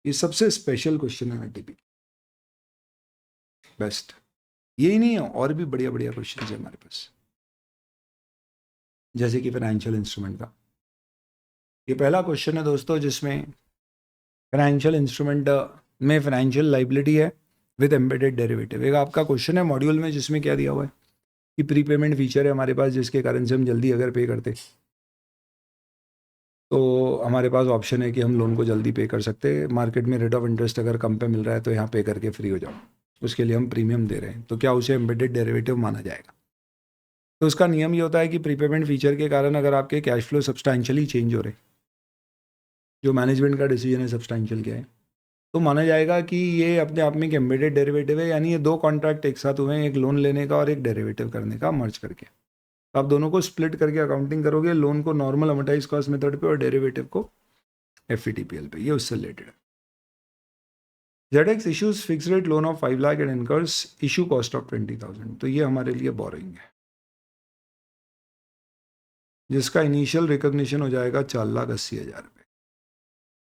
ये सबसे स्पेशल क्वेश्चन है RTP, बेस्ट। यही नहीं है, और भी बढ़िया बढ़िया क्वेश्चन है हमारे पास, जैसे कि फाइनेंशियल इंस्ट्रूमेंट का। ये पहला क्वेश्चन है दोस्तों जिसमें फाइनेंशियल इंस्ट्रूमेंट में फाइनेंशियल लाइबिलिटी है विद एम्बेडेड डेरिवेटिव। एक आपका क्वेश्चन है मॉड्यूल में जिसमें क्या दिया हुआ है कि प्रीपेमेंट फीचर है हमारे पास, जिसके कारण से हम जल्दी अगर पे करते तो हमारे पास ऑप्शन है कि हम लोन को जल्दी पे कर सकते हैं। मार्केट में रेट ऑफ इंटरेस्ट अगर कम पे मिल रहा है तो यहाँ पे करके फ्री हो जाओ, उसके लिए हम प्रीमियम दे रहे हैं, तो क्या उसे एम्बेडेड डेरिवेटिव माना जाएगा? तो उसका नियम ये होता है कि प्रीपेमेंट फीचर के कारण अगर आपके कैश फ्लो सब्सटैंशियली चेंज हो रहे, जो मैनेजमेंट का डिसीजन है सब्सटैंशियल क्या है, तो माना जाएगा कि ये अपने आप में एक एम्बेडेड डेरिवेटिव है, यानी ये दो कॉन्ट्रैक्ट एक साथ हुए हैं, एक लोन लेने का और एक डेरिवेटिव करने का, मर्ज करके। तो आप दोनों को स्प्लिट करके अकाउंटिंग करोगे, लोन को नॉर्मल अमोर्टाइज कॉस्ट मेथड पे और डेरिवेटिव को FVTPL पे, ये उससे रिलेटेड है। ZX issues fix rate loan of 5 lakh and incurs issue cost of 20,000। तो ये हमारे लिए बोरिंग है, जिसका इनिशियल रिकॉग्निशन हो जाएगा 4,80,000 रुपये,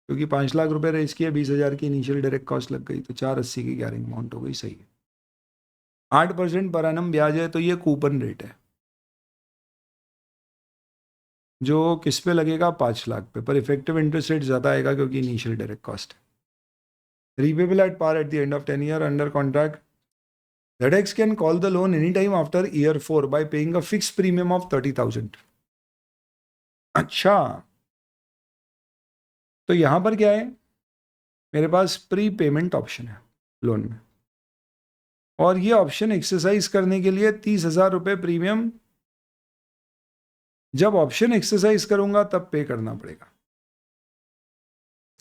क्योंकि 5 लाख रुपए रेज किए, 20,000 की इनिशियल डायरेक्ट कॉस्ट लग गई, तो 480 की कैरिंग अमाउंट हो गई। सही है। 8% पर एनम ब्याज है, तो ये कूपन रेट है जो किस पे लगेगा, 5 लाख पे, पर इफेक्टिव इंटरेस्ट रेट ज़्यादा आएगा क्योंकि इनिशियल डायरेक्ट कॉस्ट है। Repayable at par at the end of 10 year under contract. ZX can call the loan anytime after year 4 by paying a fixed premium of 30,000. अच्छा, तो यहां पर क्या है, मेरे पास प्री पेमेंट ऑप्शन है लोन में, और ये ऑप्शन एक्सरसाइज करने के लिए 30,000 रुपये प्रीमियम जब ऑप्शन एक्सरसाइज करूंगा तब पे करना पड़ेगा।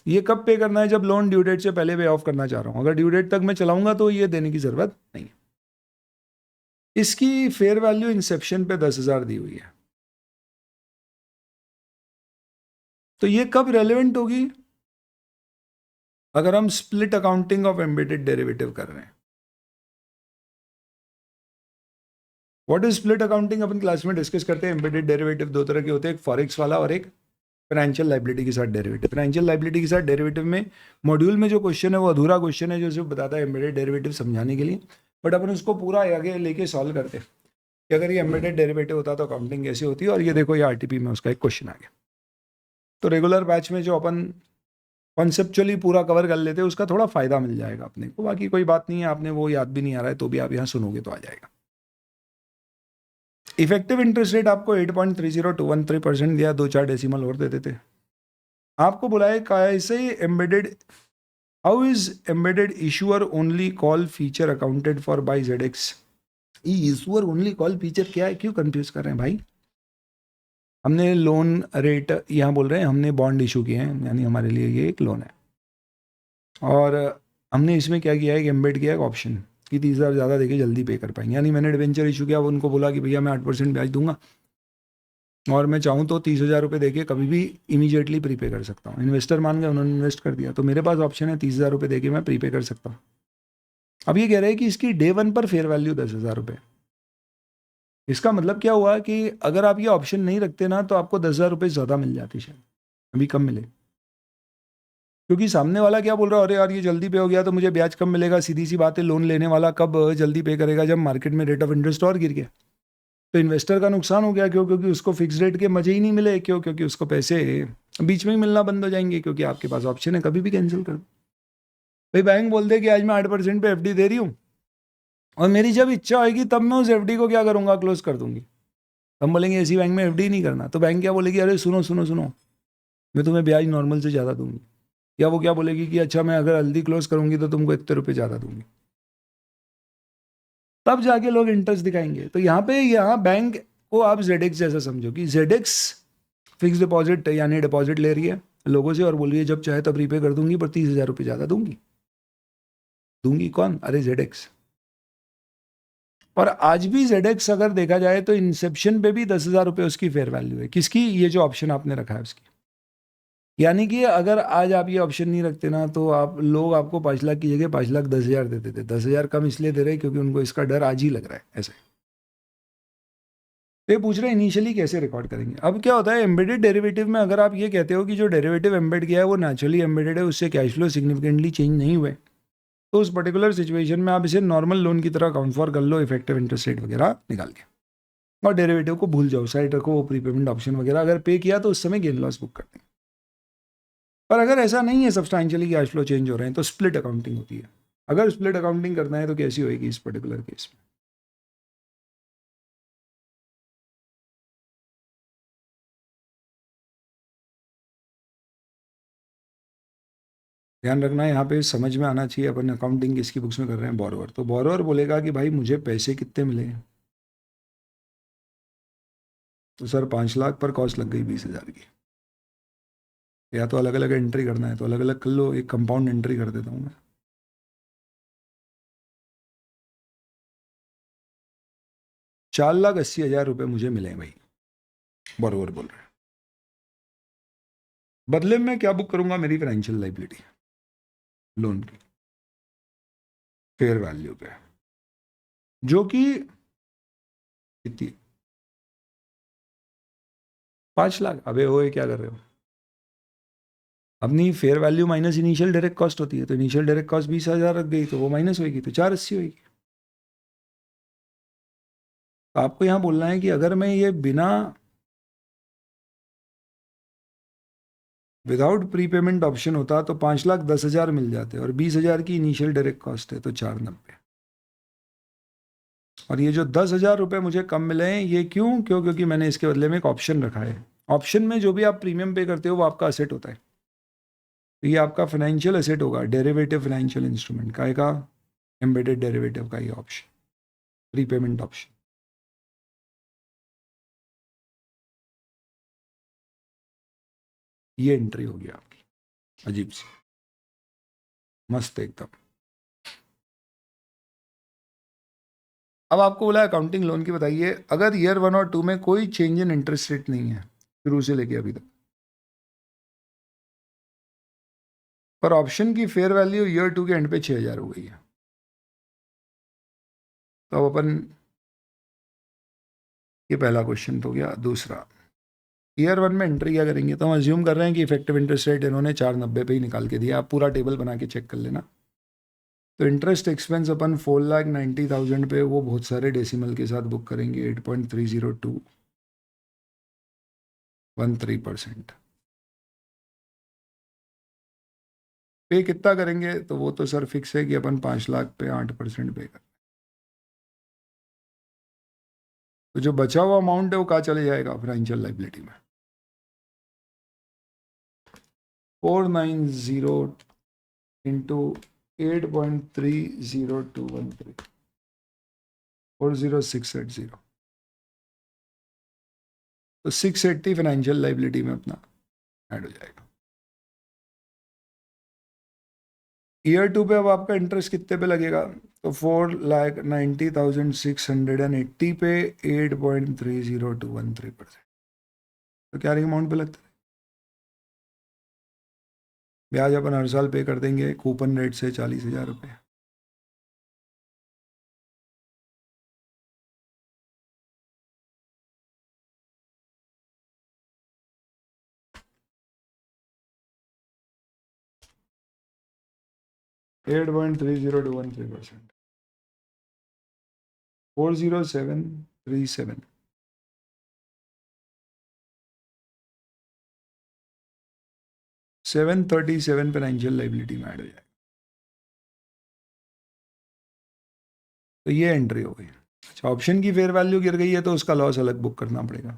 ये कब पे करना है? जब लोन ड्यू डेट से पहले पे ऑफ करना चाह रहा हूं। अगर ड्यू डेट तक मैं चलाऊंगा तो ये देने की जरूरत नहीं है। इसकी फेयर वैल्यू इंसेप्शन पे 10,000 दी हुई है, तो ये कब रेलेवेंट होगी? अगर हम split accounting of embedded derivative कर रहे हैं। What is split accounting? Upon class में डिस्कस करते हैं। एम्बेडेड डेरिवेटिव दो तरह के होते हैं, एक फॉरेक्स वाला और एक फाइनेंशियल लाइबिलिटी के साथ डेरिवेटिव। फाइनेंशियल लाइबिलिटी के साथ डेरिवेटिव में मॉड्यूल में जो क्वेश्चन है वो अधूरा क्वेश्चन है, जो सिर्फ बताता है एम्बेडेड डेरिवेटिव समझाने के लिए, बट अपन उसको पूरा आगे लेके सॉल्व करते हैं कि अगर ये एम्बेडेड डेरिवेटिव होता तो अकाउंटिंग कैसी होती है। और ये देखो, ये आरटीपी में उसका एक क्वेश्चन आ गया। तो रेगुलर बैच में जो अपन कॉन्सेप्चुअली पूरा कवर कर लेते हैं उसका थोड़ा फायदा मिल जाएगा अपने को। बाकी कोई बात नहीं है, आपने वो याद भी नहीं आ रहा है तो भी आप यहाँ सुनोगे तो आ जाएगा। इफेक्टिव इंटरेस्ट रेट आपको 8.30213% दिया, 2-4 डेसिमल और दे देते। आपको बुलाए कैसे embedded, how is embedded issuer only call feature accounted for by ZX। Issuer only call feature क्या है? क्यों कंफ्यूज कर रहे हैं भाई? हमने लोन रेट यहाँ बोल रहे हैं, हमने बॉन्ड इशू किए हैं, यानी हमारे लिए ये एक लोन है, और हमने इसमें क्या किया है कि एम्बेड किया है ऑप्शन कि 30,000 ज़्यादा देके जल्दी पे कर पाएंगे। यानी मैंने डिवेंचर इशू किया, उनको बोला कि भैया मैं 8% ब्याज दूंगा और मैं चाहूँ तो 30,000 रुपये देके कभी भी इमीडिएटली प्रीपे कर सकता हूँ। इन्वेस्टर मान गए, उन्होंने इन्वेस्ट कर दिया, तो मेरे पास ऑप्शन है 30,000 रुपये देके मैं प्रीपे कर सकता हूँ। अब ये कह रहे हैं कि इसकी डे 1 पर फेयर वैल्यू 10,000 रुपये। इसका मतलब क्या हुआ कि अगर आप ये ऑप्शन नहीं रखते ना तो आपको 10,000 रुपये ज़्यादा मिल जाती, शायद अभी कम मिले, क्योंकि सामने वाला क्या बोल रहा है, अरे यार ये जल्दी पे हो गया तो मुझे ब्याज कम मिलेगा। सीधी सी बात है, लोन लेने वाला कब जल्दी पे करेगा? जब मार्केट में रेट ऑफ इंटरेस्ट और गिर गया। तो इन्वेस्टर का नुकसान हो गया। क्यों? क्योंकि उसको फिक्स रेट के मजे ही नहीं मिले। क्यों? क्योंकि उसको पैसे बीच में ही मिलना बंद हो जाएंगे, क्योंकि आपके पास ऑप्शन है कभी भी कैंसिल कर दो। भाई बैंक बोल दे कि आज मैं 8% पे FD दे रही हूँ और मेरी जब इच्छा होगी तब मैं उस FD को क्या करूँगा, क्लोज कर दूंगी। हम बोलेंगे ऐसी बैंक में FD नहीं करना, तो बैंक क्या बोलेगी, अरे सुनो सुनो सुनो, मैं तुम्हें ब्याज नॉर्मल से ज़्यादा दूंगी। या वो क्या बोलेगी कि अच्छा मैं अगर हल्दी क्लोज करूंगी तो तुमको इतने रुपये ज़्यादा दूंगी। तब जाके लोग इंटरेस्ट दिखाएंगे। तो यहाँ बैंक को आप ZX जैसा समझो कि ZX फिक्स डिपॉजिट यानी डिपॉजिट ले रही है लोगों से और बोल रही है जब चाहे तब रीपे कर दूंगी, पर 30,000 रुपये ज़्यादा दूंगी। कौन? अरे ZX। और आज भी ZX अगर देखा जाए तो इंसेप्शन पे भी 10,000 रुपये उसकी फेयर वैल्यू है। किसकी? ये जो ऑप्शन आपने रखा है उसकी। यानी कि अगर आज आप ये ऑप्शन नहीं रखते ना तो आप लोग आपको 5 लाख की जगह 5,10,000 देते थे। 10,000 कम इसलिए दे रहे क्योंकि उनको इसका डर आज ही लग रहा है ऐसे। तो ये पूछ रहे हैं इनिशियली कैसे रिकॉर्ड करेंगे। अब क्या होता है एम्बेडेड डेरिवेटिव में, अगर आप ये कहते हो कि जो डेरिवेटिव एम्बेड किया है वो नेचुरली एम्बेडेड है, उससे कैश फ्लो सिग्निफिकेंटली चेंज नहीं हुए, तो उस पर्टिकुलर सिचुएशन में आप इसे नॉर्मल लोन की तरह अकाउंट फॉर कर लो, इफेक्टिव इंटरेस्ट रेट वगैरह निकाल के, और डेरिवेटिव को भूल जाओ, साइड रखो। वो प्रीपेमेंट ऑप्शन वगैरह अगर पे किया तो उस समय गेन लॉस बुक कर देंगे। पर अगर ऐसा नहीं है, सब्सटैंशियली कैश फ्लो चेंज हो रहे हैं, तो स्प्लिट अकाउंटिंग होती है। अगर स्प्लिट अकाउंटिंग करना है तो कैसी होगी इस पर्टिकुलर केस में? ध्यान रखना है यहाँ पे, समझ में आना चाहिए अपन अकाउंटिंग किसकी बुक्स में कर रहे हैं। बोरोवर, तो बोरोवर बोलेगा कि भाई मुझे पैसे कितने मिले, तो सर 5 लाख पर कॉस्ट लग गई 20,000 की। या तो अलग अलग एंट्री करना है तो अलग अलग कर लो, एक कंपाउंड एंट्री कर देता हूँ मैं। 4,80,000 रुपये मुझे मिले हैं भाई, बोरोवर बोल रहे हैं। बदले में क्या बुक करूंगा? मेरी फाइनेंशियल लाइबिलिटी, लोन की फेयर वैल्यू पे, जो कि कितनी? 5 लाख। अबे वो क्या कर रहे हो? अपनी fair value minus initial direct cost होती है, तो इनिशियल डायरेक्ट कॉस्ट 20,000 रख गई तो वो माइनस होगी, तो 480 होगी। तो आपको यहाँ बोलना है कि अगर मैं ये बिना विदाउट प्रीपेमेंट ऑप्शन होता तो 5,10,000 मिल जाते, और 20,000 की इनिशियल डायरेक्ट कॉस्ट है, तो 490। और ये जो 10,000 रुपये मुझे कम मिले हैं, ये क्योंकि मैंने इसके बदले में एक ऑप्शन रखा है। ऑप्शन में जो भी आप प्रीमियम पे करते हो वो आपका असेट होता है। तो ये आपका फाइनेंशियल एसेट होगा, डेरिवेटिव फाइनेंशियल इंस्ट्रूमेंट का एम्बेडेड डेरिवेटिव का ये ऑप्शन, प्रीपेमेंट ऑप्शन। ये एंट्री होगी आपकी, अजीब सी, मस्त एकदम। अब आपको बोला अकाउंटिंग लोन की बताइए, अगर ईयर 1 और 2 में कोई चेंज इन इंटरेस्ट रेट नहीं है शुरू से लेके अभी तक, पर ऑप्शन की फेयर वैल्यू ईयर 2 के एंड पे 6,000 हो गई है, तो अब अपन, ये पहला क्वेश्चन तो गया। दूसरा, ईयर 1 में एंट्री क्या करेंगे, तो हम अज्यूम कर रहे हैं कि इफेक्टिव इंटरेस्ट रेट इन्होंने 4.90 पे ही निकाल के दिया, आप पूरा टेबल बना के चेक कर लेना। तो इंटरेस्ट एक्सपेंस अपन 4,90,000 पे वो बहुत सारे डेसिमल के साथ बुक करेंगे, 8.3021 पे कितना करेंगे, तो वो तो सर फिक्स है कि अपन 5 लाख पे 8% पे कर, तो जो बचा हुआ अमाउंट है वो कहाँ चले जाएगा, फाइनेंशियल लाइबिलिटी में। 490 इंटू 8.30213, 40680, तो 680 फाइनेंशियल लाइबिलिटी में अपना ऐड हो जाएगा। ईयर 2 पे अब आपका इंटरेस्ट कितने पे लगेगा, तो 4,90,680 पे 8.30213%, तो क्या अमाउंट पे लगता है, ब्याज अपन हर साल पे कर देंगे कूपन रेट से 40,000 रुपये। At point three zero two one 3%, 40737, 737 financial liability में ऐड हो जाएगा, तो ये एंट्री हो गई। अच्छा, ऑप्शन की फेयर वैल्यू गिर गई है तो उसका लॉस अलग बुक करना पड़ेगा,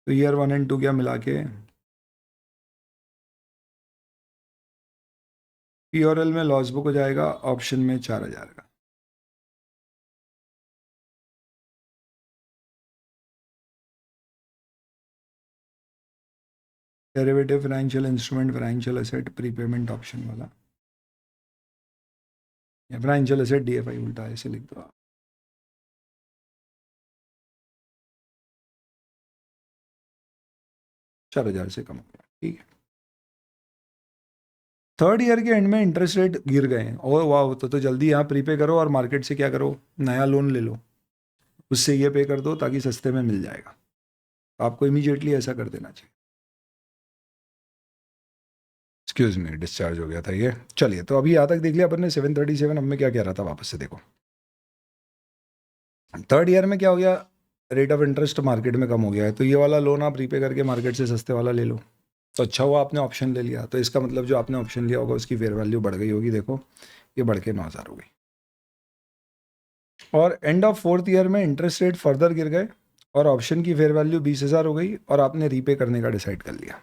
तो ईयर 1 एंड 2 क्या मिला के पीओरएल में लॉस बुक हो जाएगा, ऑप्शन में 4,000 का। Derivative financial instrument, financial asset, prepayment option वाला, या फाइनेंशियल एसेट डीएफआई उल्टा ऐसे लिख दो आप। चार हजार से कम हो गया, ठीक है। थर्ड ईयर के एंड में इंटरेस्ट रेट गिर गए हैं, और वाह, तो जल्दी यहाँ प्रीपे करो और मार्केट से क्या करो, नया लोन ले लो, उससे ये पे कर दो ताकि सस्ते में मिल जाएगा, आपको इमीडिएटली ऐसा कर देना चाहिए। एक्सक्यूज मी, डिस्चार्ज हो गया था ये। चलिए, तो अभी यहाँ तक देख लिया अपन ने 737, अब मैं क्या कह रहा था, वापस से देखो। थर्ड ईयर में क्या हो गया, रेट ऑफ इंटरेस्ट मार्केट में कम हो गया है, तो ये वाला लोन आप रीपे करके मार्केट से सस्ते वाला ले लो, तो अच्छा हुआ आपने ऑप्शन ले लिया, तो इसका मतलब जो आपने ऑप्शन लिया होगा उसकी फेयर वैल्यू बढ़ गई होगी, देखो ये बढ़ के 9,000 हो गई। और एंड ऑफ फोर्थ ईयर में इंटरेस्ट रेट फर्दर गिर गए और ऑप्शन की फेयर वैल्यू 20,000 हो गई और आपने रीपे करने का डिसाइड कर लिया।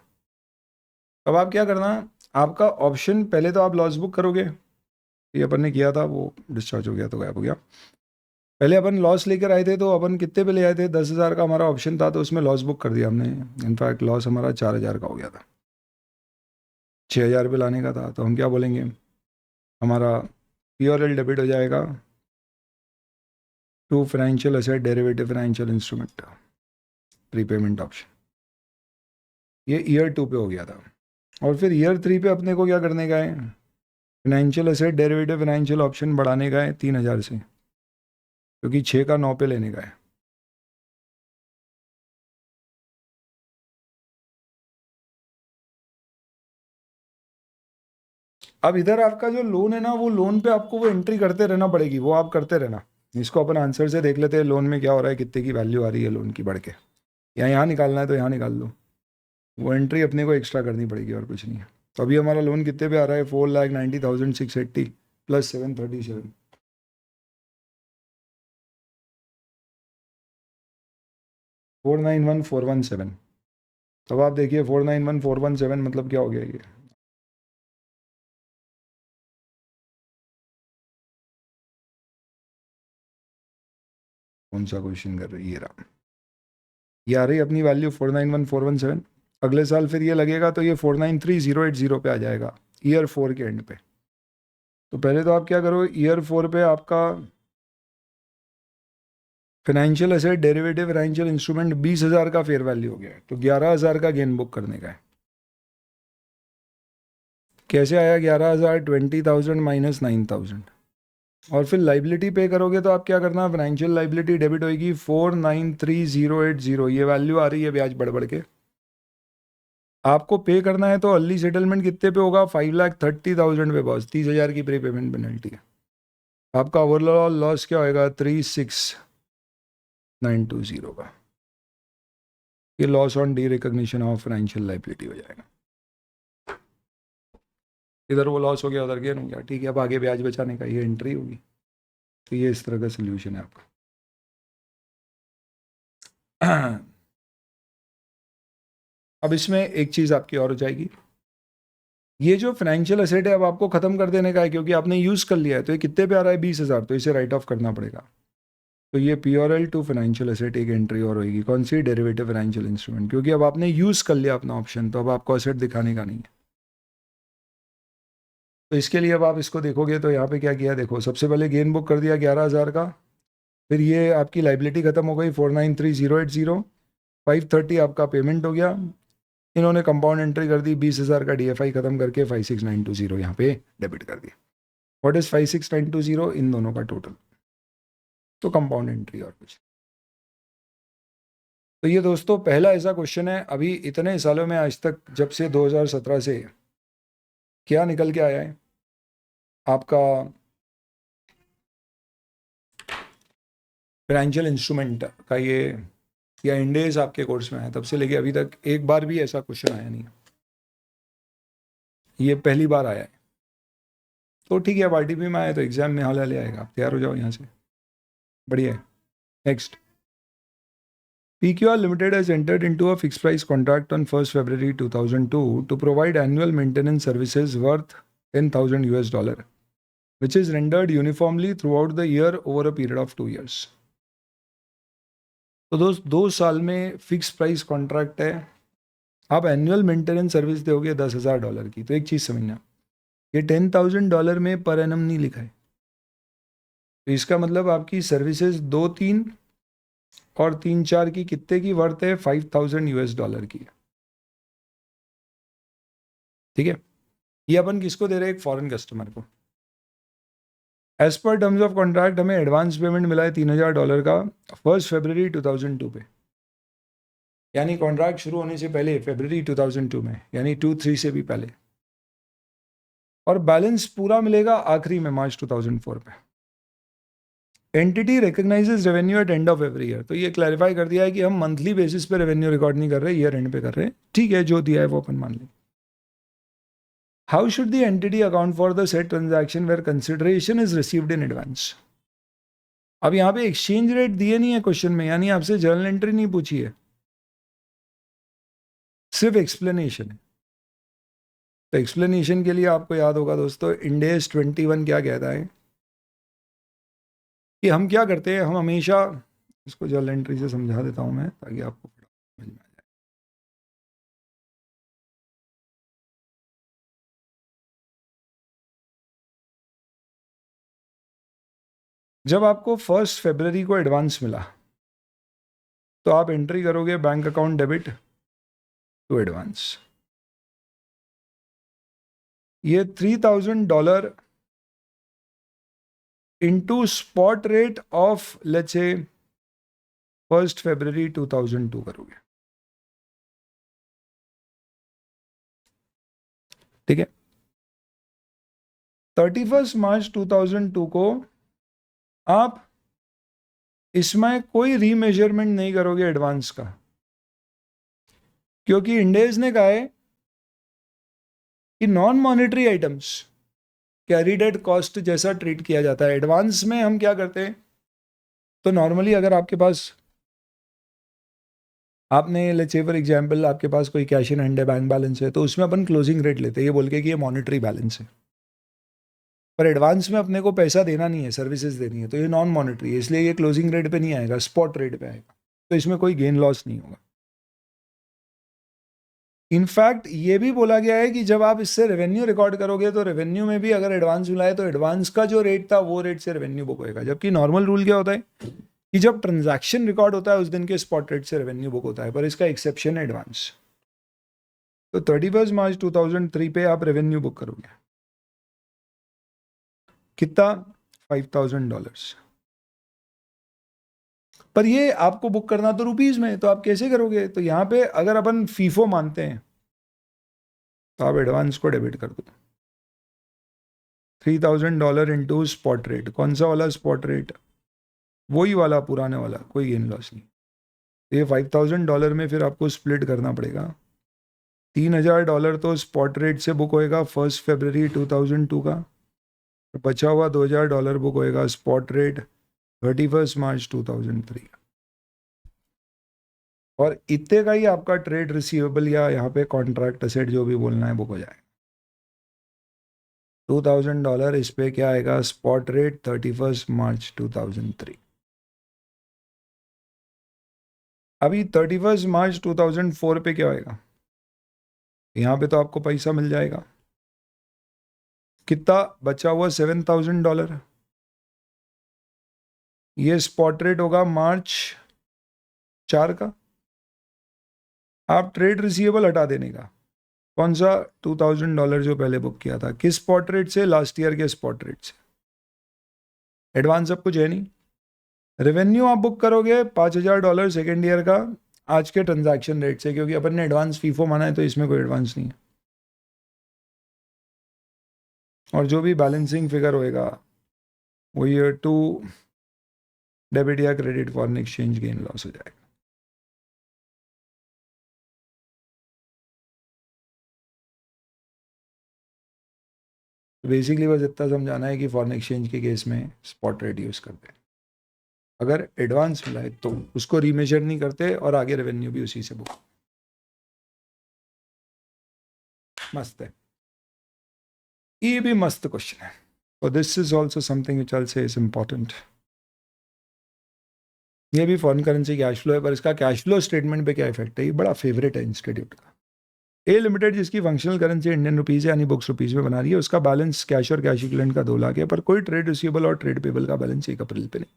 अब आप क्या करना, आपका ऑप्शन पहले तो आप लॉस बुक करोगे, ये अपन ने किया था, वो डिस्चार्ज हो गया तो गायब हो गया। पहले अपन लॉस लेकर आए थे, तो अपन कितने पे ले आए थे, 10,000 का हमारा ऑप्शन था, तो उसमें लॉस बुक कर दिया हमने, इनफैक्ट लॉस हमारा 4,000 का हो गया था, 6,000 पे लाने का था, तो हम क्या बोलेंगे, हमारा पीओरएल डेबिट हो जाएगा to financial asset derivative financial instrument prepayment option, ये ईयर 2 पे हो गया था। और फिर ईयर 3 पे अपने को क्या करने का है, financial asset derivative financial option बढ़ाने का है 3,000 से, क्योंकि 6 का 9 पे लेने का है। अब इधर आपका जो लोन है ना, वो लोन पे आपको वो एंट्री करते रहना पड़ेगी, वो आप करते रहना। इसको अपन आंसर से देख लेते हैं, लोन में क्या हो रहा है, कितने की वैल्यू आ रही है लोन की बढ़ के, या यहाँ निकालना है तो यहाँ निकाल लो, वो एंट्री अपने को एक्स्ट्रा करनी पड़ेगी और कुछ नहीं है। तो अभी हमारा लोन कितने पे आ रहा है, 4,90,680 प्लस 737, 491,417, अब आप देखिए 491417 मतलब क्या हो गया ये, कौन सा क्वेश्चन कर रही है, ये रहा, ये आ रही है अपनी वैल्यू 491417। अगले साल फिर ये लगेगा तो ये 493080 पे आ जाएगा ईयर 4 के एंड पे। तो पहले तो आप क्या करो, ईयर 4 पे आपका financial asset derivative financial instrument 20,000 का फेयर वैल्यू हो गया है, तो 11,000 का गेन बुक करने का है। कैसे आया 11,000? 20,000 माइनस 9,000। और फिर लाइबिलिटी पे करोगे तो आप क्या करना, फाइनेंशियल लाइबिलिटी डेबिट होगी 493080, ये वैल्यू आ रही है ब्याज बढ़ बढ़ के। आपको पे करना है तो अर्ली सेटलमेंट कितने पे होगा, 5,30,000 पे बॉस, 30,000 की प्री पेमेंट पेनल्टी है। आपका ओवरऑल लॉस क्या होएगा, 36,920 का। ये loss on D recognition of financial liability हो जाएगा। इधर वो लॉस हो गया, उधर गेन हो गया, ठीक है। अब आगे ब्याज बचाने का ये एंट्री होगी। तो ये इस तरह का सोल्यूशन है आपका। अब इसमें एक चीज़ आपकी और हो जाएगी, ये जो फाइनेंशियल एसेट है अब आपको खत्म कर देने का है, क्योंकि आपने यूज़ कर लिया है। तो ये कितने पे आ रहा है, 20,000, तो इसे राइट ऑफ करना पड़ेगा। तो ये PRL टू फाइनेंशियल एसेट एक एंट्री और होगी, कौन सी, डेरिवेटिव फाइनेंशियल इंस्ट्रूमेंट, क्योंकि अब आपने यूज़ कर लिया अपना ऑप्शन, तो अब आपको एसेट दिखाने का नहीं है। तो इसके लिए अब आप इसको देखोगे तो यहाँ पे क्या किया, देखो सबसे पहले गेन बुक कर दिया 11,000 का, फिर ये आपकी लाइबिलिटी खत्म हो गई 493080, 530 आपका पेमेंट हो गया। इन्होंने कंपाउंड एंट्री कर दी, 20,000 का DFI खत्म करके 56,920 यहाँ पे डेबिट कर दिया। व्हाट इज 56,920, इन दोनों का टोटल, तो कंपाउंड एंट्री और कुछ। तो ये दोस्तों पहला ऐसा क्वेश्चन है अभी इतने सालों में आज तक, जब से 2017 से क्या निकल के आया है आपका फाइनेंशियल इंस्ट्रूमेंट का, ये या इंडेज आपके कोर्स में आया, तब से लेके अभी तक एक बार भी ऐसा क्वेश्चन आया नहीं, ये पहली बार आया है। तो ठीक है, अब RTP में आया तो एग्जाम में हाल ले आएगा, आप तैयार हो जाओ यहाँ से, बढ़िया है। Next, PQR Limited has entered into a fixed price contract on 1st February 2002 to provide annual maintenance services worth $10,000, which is rendered uniformly throughout the year over a period of 2 years. तो दोस्त 2 साल में fix price contract है, आप annual maintenance service दोगे $10,000 की। तो एक चीज़ समझना, ये $10,000 में पर एनम नहीं लिखा है, तो इसका मतलब आपकी सर्विसेज 2-3 और 3-4 की कितने की वर्थ है, $5,000 की। ठीक है, ये अपन किसको दे रहे हैं, एक फॉरेन कस्टमर को। As per terms of contract हमें एडवांस पेमेंट मिला है $3,000 का 1 फरवरी 2002 पे, यानी कॉन्ट्रैक्ट शुरू होने से पहले फरवरी 2002 में, यानी 2-3 से भी पहले। और बैलेंस पूरा मिलेगा आखिरी में मार्च 2004 पे। Entity recognizes revenue at end of every year. तो ये क्लैरिफाई कर दिया है कि हम मंथली बेसिस पे रेवेन्यू रिकॉर्ड नहीं कर रहे, ईयर एंड पे कर रहे हैं। ठीक है, जो दिया है वो अपन मान लें। How should the entity account for the set transaction where consideration is received in advance. अब यहाँ पे एक्सचेंज रेट दिए नहीं है क्वेश्चन में, यानी आपसे जर्नल एंट्री नहीं पूछी है, सिर्फ एक्सप्लेनेशन है। तो एक्सप्लेनेशन के लिए आपको याद होगा दोस्तों, इंडेस 21 क्या कहता है कि हम क्या करते हैं, हम हमेशा, इसको जर्नल एंट्री से समझा देता हूं मैं ताकि आपको समझ में आ जाए। जब आपको 1 फरवरी को एडवांस मिला तो आप एंट्री करोगे bank account debit to advance. ये $3,000 into spot rate of let's say 1 फरवरी 2002 करोगे। ठीक है, 31 मार्च 2002 को आप इसमें कोई रीमेजरमेंट नहीं करोगे एडवांस का, क्योंकि इंडेज ने कहा है कि non monetary items carried at cost जैसा ट्रीट किया जाता है। एडवांस में हम क्या करते हैं, तो नॉर्मली अगर आपके पास आपने लेट्स से फॉर एग्जांपल आपके पास कोई कैश इन हैंड है, बैंक बैलेंस है, तो उसमें अपन क्लोजिंग रेट लेते हैं ये बोल के कि ये मॉनिटरी बैलेंस है, पर एडवांस में अपने को पैसा देना नहीं है, सर्विसेज देनी है, तो ये नॉन मॉनिटरी है, इसलिए ये क्लोजिंग रेट पे नहीं आएगा, स्पॉट रेट पे आएगा, तो इसमें कोई गेन लॉस नहीं होगा। इनफैक्ट ये भी बोला गया है कि जब आप इससे रेवेन्यू रिकॉर्ड करोगे तो रेवेन्यू में भी अगर एडवांस मिला है तो एडवांस का जो रेट था वो रेट से रेवेन्यू बुक होएगा, जबकि नॉर्मल रूल क्या होता है कि जब ट्रांजैक्शन रिकॉर्ड होता है उस दिन के स्पॉट रेट से रेवेन्यू बुक होता है, पर इसका एक्सेप्शन है एडवांस। तो 31 मार्च 2003 पे आप रेवेन्यू बुक करोगे कितना, $5,000, पर ये आपको बुक करना तो रुपीज में, तो आप कैसे करोगे? तो यहाँ पे अगर अपन फीफो मानते हैं तो आप एडवांस को डेबिट कर दो, $3,000 इंटू स्पॉट रेट। कौन सा वाला स्पॉट रेट? वही वाला पुराने वाला, कोई गेन लॉस नहीं। ये $5,000 में फिर आपको स्प्लिट करना पड़ेगा। $3,000 तो स्पॉट रेट से बुक होएगा 1 फरवरी 2002 का, बचा हुआ $2,000 बुक होएगा स्पॉट रेट 31 मार्च 2003 का, और इतने का ही आपका ट्रेड रिसीवेबल या यहाँ पे कॉन्ट्रैक्ट असेट जो भी बोलना है बुक हो जाएगा। $2,000 इस पे क्या आएगा, स्पॉट रेट 31 मार्च 2003। अभी 31 मार्च 2004 पे क्या होएगा, यहाँ पे तो आपको पैसा मिल जाएगा, कितना बचा हुआ $7,000, ये स्पॉट रेट होगा मार्च 4 का। आप ट्रेड रिसीवेबल हटा देने का, कौन सा, $2,000 जो पहले बुक किया था, किस स्पॉट रेट से, लास्ट ईयर के स्पॉट रेट से। एडवांस सब कुछ है नहीं, रेवेन्यू आप बुक करोगे $5,000 सेकेंड ईयर का आज के ट्रांजैक्शन रेट से, क्योंकि अपन ने एडवांस फीफो माना है तो इसमें कोई एडवांस नहीं है, और जो भी बैलेंसिंग फिगर होएगा वो ये टू डेबिट या credit foreign exchange gain loss हो जाएगा। तो बेसिकली बस इतना समझाना है कि फॉरेन एक्सचेंज के केस में स्पॉट रेट यूज़ करते हैं, अगर एडवांस मिला है तो उसको रीमेजर नहीं करते, और आगे रेवेन्यू भी उसी से बुक। मस्त है, ये भी मस्त क्वेश्चन है, और this is also something which I say is important. ये भी फॉरेन करेंसी कैश फ्लो है, पर इसका कैश फ्लो स्टेटमेंट पे क्या इफेक्ट है, ये बड़ा फेवरेट है इंस्टीट्यूट का। ए लिमिटेड जिसकी फंक्शनल करेंसी इंडियन रुपीज़ यानी बुक्स रुपीज़ में बना रही है, उसका बैलेंस कैश और कैश इक्विवेलेंट का 2 लाख है, पर कोई ट्रेड रिसीवेबल और ट्रेड पेबल का बैलेंस 1 अप्रैल पे नहीं।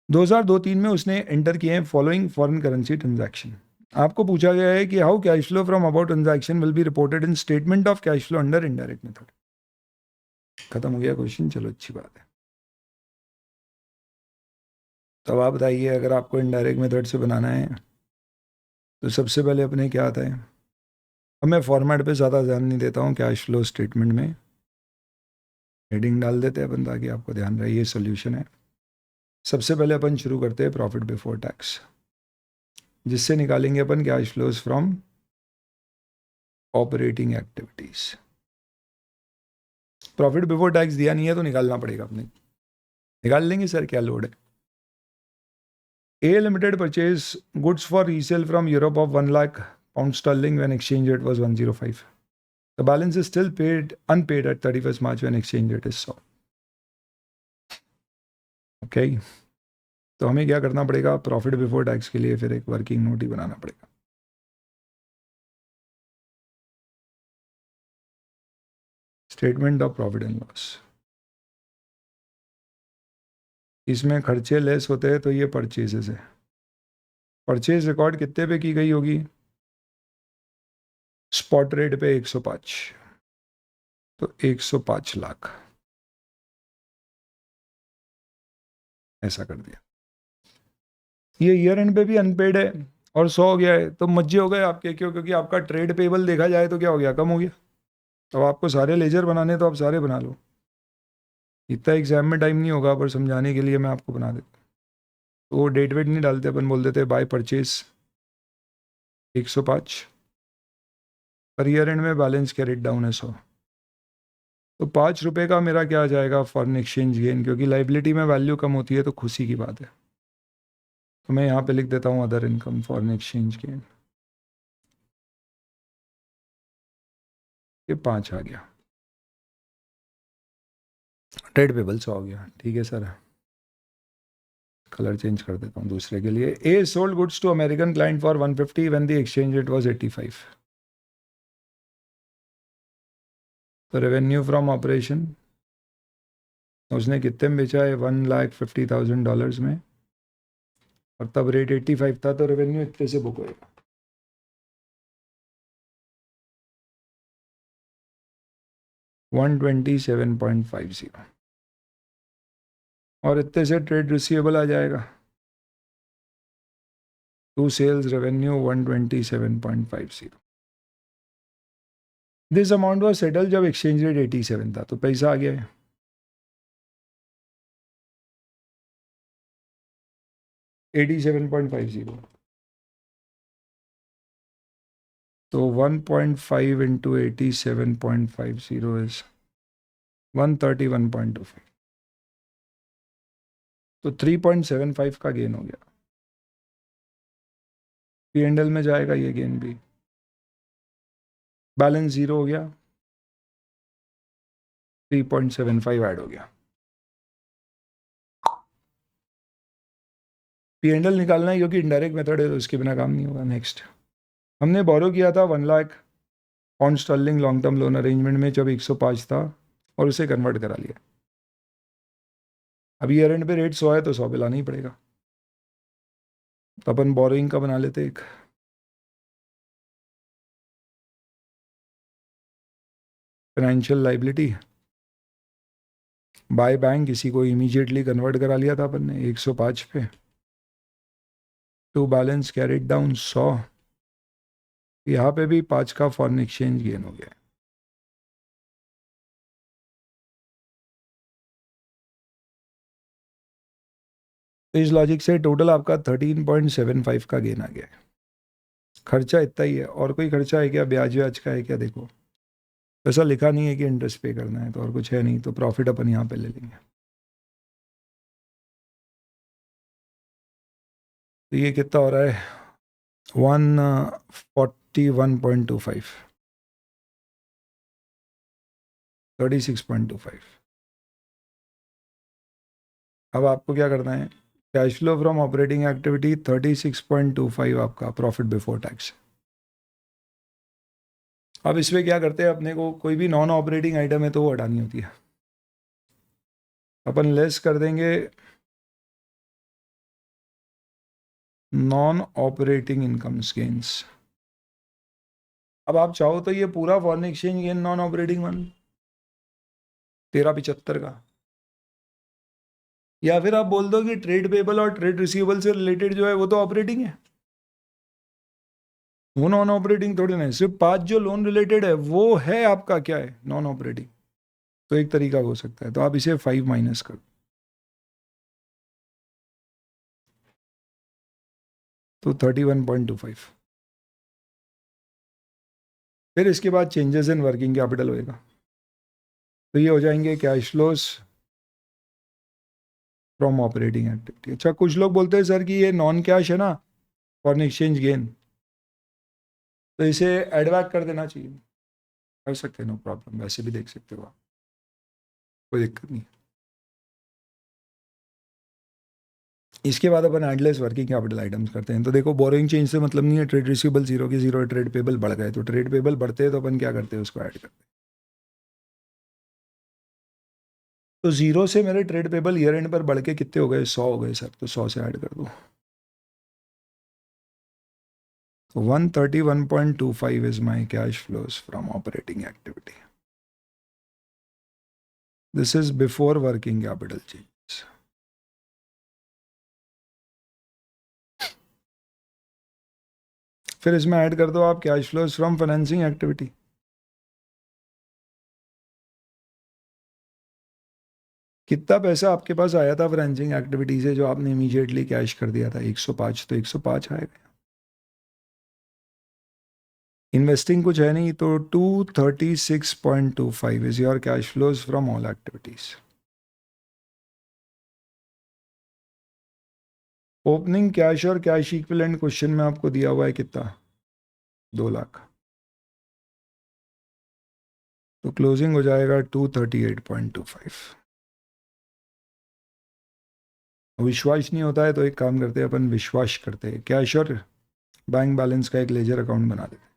2002-3 में उसने एंटर किए हैं फॉलोइंग फॉरेन करेंसी ट्रांजैक्शन। आपको पूछा गया है कि how cash flow from about transaction will be reported in statement of cash flow under indirect method. खत्म हो गया क्वेश्चन, चलो अच्छी बात है। तो अब आप बताइए, अगर आपको इनडायरेक्ट मेथड से बनाना है तो सबसे पहले अपने क्या आता है। अब मैं फॉर्मेट पे ज़्यादा ध्यान नहीं देता हूँ, कैश फ्लो स्टेटमेंट में हेडिंग डाल देते हैं अपन ताकि आपको ध्यान रहे, ये सोल्यूशन है। सबसे पहले अपन शुरू करते हैं प्रॉफिट बिफोर टैक्स, जिससे निकालेंगे अपन cash flows from operating activities. Profit before tax दिया नहीं है तो निकालना पड़ेगा अपने, निकाल लेंगे सर, क्या लोड है। A limited purchase goods for resale from Europe of 1 lakh pound sterling when exchange rate was 105. The balance is still unpaid at 31st March when exchange rate is 100. Okay, तो हमें क्या करना पड़ेगा, प्रॉफिट बिफोर टैक्स के लिए फिर एक working note ही बनाना पड़ेगा। Statement of profit and loss, इसमें खर्चे लेस होते हैं तो ये परचेजेस है। परचेज रिकॉर्ड कितने पे की गई होगी, स्पॉट रेट पे 105, तो 105 लाख ऐसा कर दिया। ये ईयर एंड पे भी अनपेड है और 100 हो गया है, तो मजे हो गए आपके, क्यों, क्योंकि आपका ट्रेड पेबल देखा जाए तो क्या हो गया, कम हो गया। तो आपको सारे लेजर बनाने तो आप सारे बना लो, इतना एग्जाम में टाइम नहीं होगा, पर समझाने के लिए मैं आपको बना देता हूँ। तो वो डेट वेट नहीं डालते अपन, बोल देते by purchase 105, per year and में बैलेंस कैरेट डाउन है 100, तो ₹5 का मेरा क्या आ जाएगा, फॉरेन एक्सचेंज गेन, क्योंकि लाइबिलिटी में वैल्यू कम होती है तो खुशी की बात है। तो मैं यहाँ पे लिख देता हूँ other income foreign exchange gain, ये 5 आ गया। ट्रेड पेबल्स हो गया, ठीक है सर। कलर चेंज कर देता हूँ दूसरे के लिए। A sold goods to American client for 150 when the exchange rate was 85। तो रेवेन्यू फ्रॉम ऑपरेशन उसने कितने में बेचा है, $1,50,000 में, और तब रेट 85 था, तो रेवेन्यू इतने से बुक होएगा। $127.50, और इतने से ट्रेड रिसीवेबल आ जाएगा। To sales revenue 127.50। This amount was settle जब एक्सचेंज रेट 87 था, तो पैसा आ गया है। $87.50, तो 1.5 इंटू 87.50 इज 131.25, तो 3.75 का गेन हो गया। P&L में जाएगा ये गेन भी, बैलेंस जीरो हो गया, 3.75 ऐड हो गया। P&L निकालना है क्योंकि इनडायरेक्ट मेथड है, तो उसके बिना काम नहीं होगा। नेक्स्ट, हमने बोरो किया था 1 lakh pound sterling long term loan arrangement में जब 105 था, और उसे कन्वर्ट करा लिया। अभी ईयर एंड पे रेट 100 है, तो 100 पे लाना ही पड़ेगा। तो अपन बोरोइंग का बना लेते एक, फाइनेंशियल लाइबिलिटी बाय बैंक, किसी को इमीडिएटली कन्वर्ट करा लिया था अपन ने 105 पे, टू बैलेंस कैरिड डाउन 100। यहाँ पे भी 5 का फॉरेन एक्सचेंज गेन हो गया। तो इस लॉजिक से टोटल आपका 13.75 का गेन आ गया है। खर्चा इतना ही है, और कोई खर्चा है क्या, ब्याज व्याज का है क्या? देखो ऐसा लिखा नहीं है कि इंटरेस्ट पे करना है, तो और कुछ है नहीं, तो प्रॉफिट अपन यहाँ पे ले लेंगे। तो ये कितना हो रहा है, 141.25, 36.25। अब आपको क्या करना है, cash flow from operating activity 36.25 आपका प्रॉफिट बिफोर टैक्स। अब इसमें क्या करते हैं, अपने को कोई भी नॉन ऑपरेटिंग आइटम है तो वो हटानी होती है। अपन लेस कर देंगे नॉन ऑपरेटिंग इनकम गेन्स। अब आप चाहो तो ये पूरा foreign exchange gain non operating one 1375 का, या फिर आप बोल दो कि ट्रेड पेबल और ट्रेड रिसीवेबल से रिलेटेड जो है वो तो ऑपरेटिंग है, वो नॉन ऑपरेटिंग थोड़ी ना है। सिर्फ 5 जो लोन रिलेटेड है वो है आपका क्या है, नॉन ऑपरेटिंग। तो एक तरीका हो सकता है, तो आप इसे 5 माइनस कर, तो 31.25। फिर इसके बाद चेंजेस इन वर्किंग कैपिटल होएगा, तो ये हो जाएंगे cash flows from operating activity. अच्छा, कुछ लोग बोलते हैं सर कि ये नॉन कैश है ना फॉरेन एक्सचेंज गेन, तो इसे एड बैक कर देना चाहिए। कर सकते हैं, नो प्रॉब्लम, वैसे भी देख सकते हो आप, कोई दिक्कत नहीं। इसके बाद अपन एडलेस वर्किंग कैपिटल आइटम्स करते हैं। तो देखो बोरोइंग चेंज से मतलब नहीं है, ट्रेड रिसीवेबल जीरो के जीरो, ट्रेड पेबल बढ़ गए, तो ट्रेड पेबल बढ़ते हैं तो अपन क्या करते हैं, उसको ऐड करते हैं। तो जीरो से मेरे ट्रेड पेबल ईयर एंड पर बढ़ के कितने हो गए, 100 हो गए सर, तो 100 से ऐड कर दो। 131.25 is my cash flows from operating activity. This is before working capital changes. फिर इसमें ऐड कर दो आप cash flows from financing activity. कितना पैसा आपके पास आया था फाइनेंसिंग एक्टिविटी से जो आपने इमीडिएटली कैश कर दिया था, 105, तो 105 आएगा। इन्वेस्टिंग कुछ है नहीं, तो 236.25 is your cash flows from all activities. Opening cash और कैश इक्विवेलेंट क्वेश्चन में आपको दिया हुआ है कितना, 2 लाख, तो क्लोजिंग हो जाएगा 238.25। विश्वास नहीं होता है तो एक काम करते हैं अपन, विश्वास करते हैं, कैश और बैंक बैलेंस का एक लेजर अकाउंट बना देते हैं।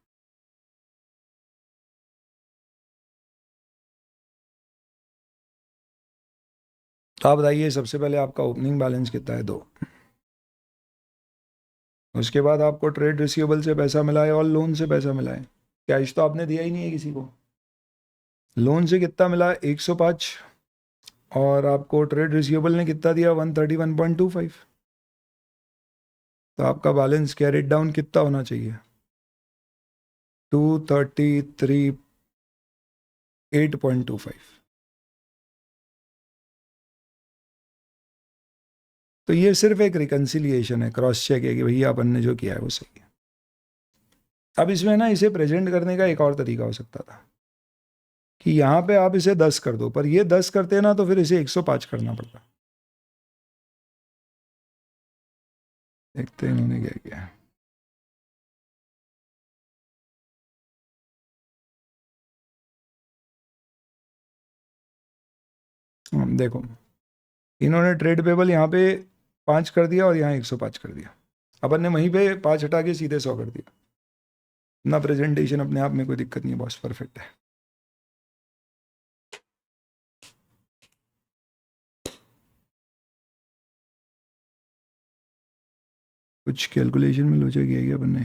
तो आप बताइए सबसे पहले आपका ओपनिंग बैलेंस कितना है, 2। उसके बाद आपको ट्रेड रिसीवेबल से पैसा मिला है और लोन से पैसा मिला है, कैश तो आपने दिया ही नहीं है किसी को। लोन से कितना मिला, 105, और आपको ट्रेड रिसीवेबल ने कितना दिया, 131.25। तो आपका बैलेंस कैरिड डाउन कितना होना चाहिए, 233.825। तो ये सिर्फ एक रिकन्सिलिएशन है, क्रॉस चेक है कि भैया अपन ने जो किया है वो सही है। अब इसमें ना इसे प्रेजेंट करने का एक और तरीका हो सकता था कि यहाँ पे आप इसे 10 कर दो, पर ये 10 करते ना तो फिर इसे 105 करना पड़ता। देखते हैं इन्होंने क्या किया है। देखो, इन्होंने ट्रेड पेबल यहाँ पे 5 कर दिया और यहाँ 105 कर दिया, अपन ने वहीं पे 5 हटा के सीधे 100 कर दिया। ना प्रेजेंटेशन अपने आप में कोई दिक्कत नहीं है, बॉस परफेक्ट है। कुछ कैलकुलेशन में लोचा किया गया अपन ने।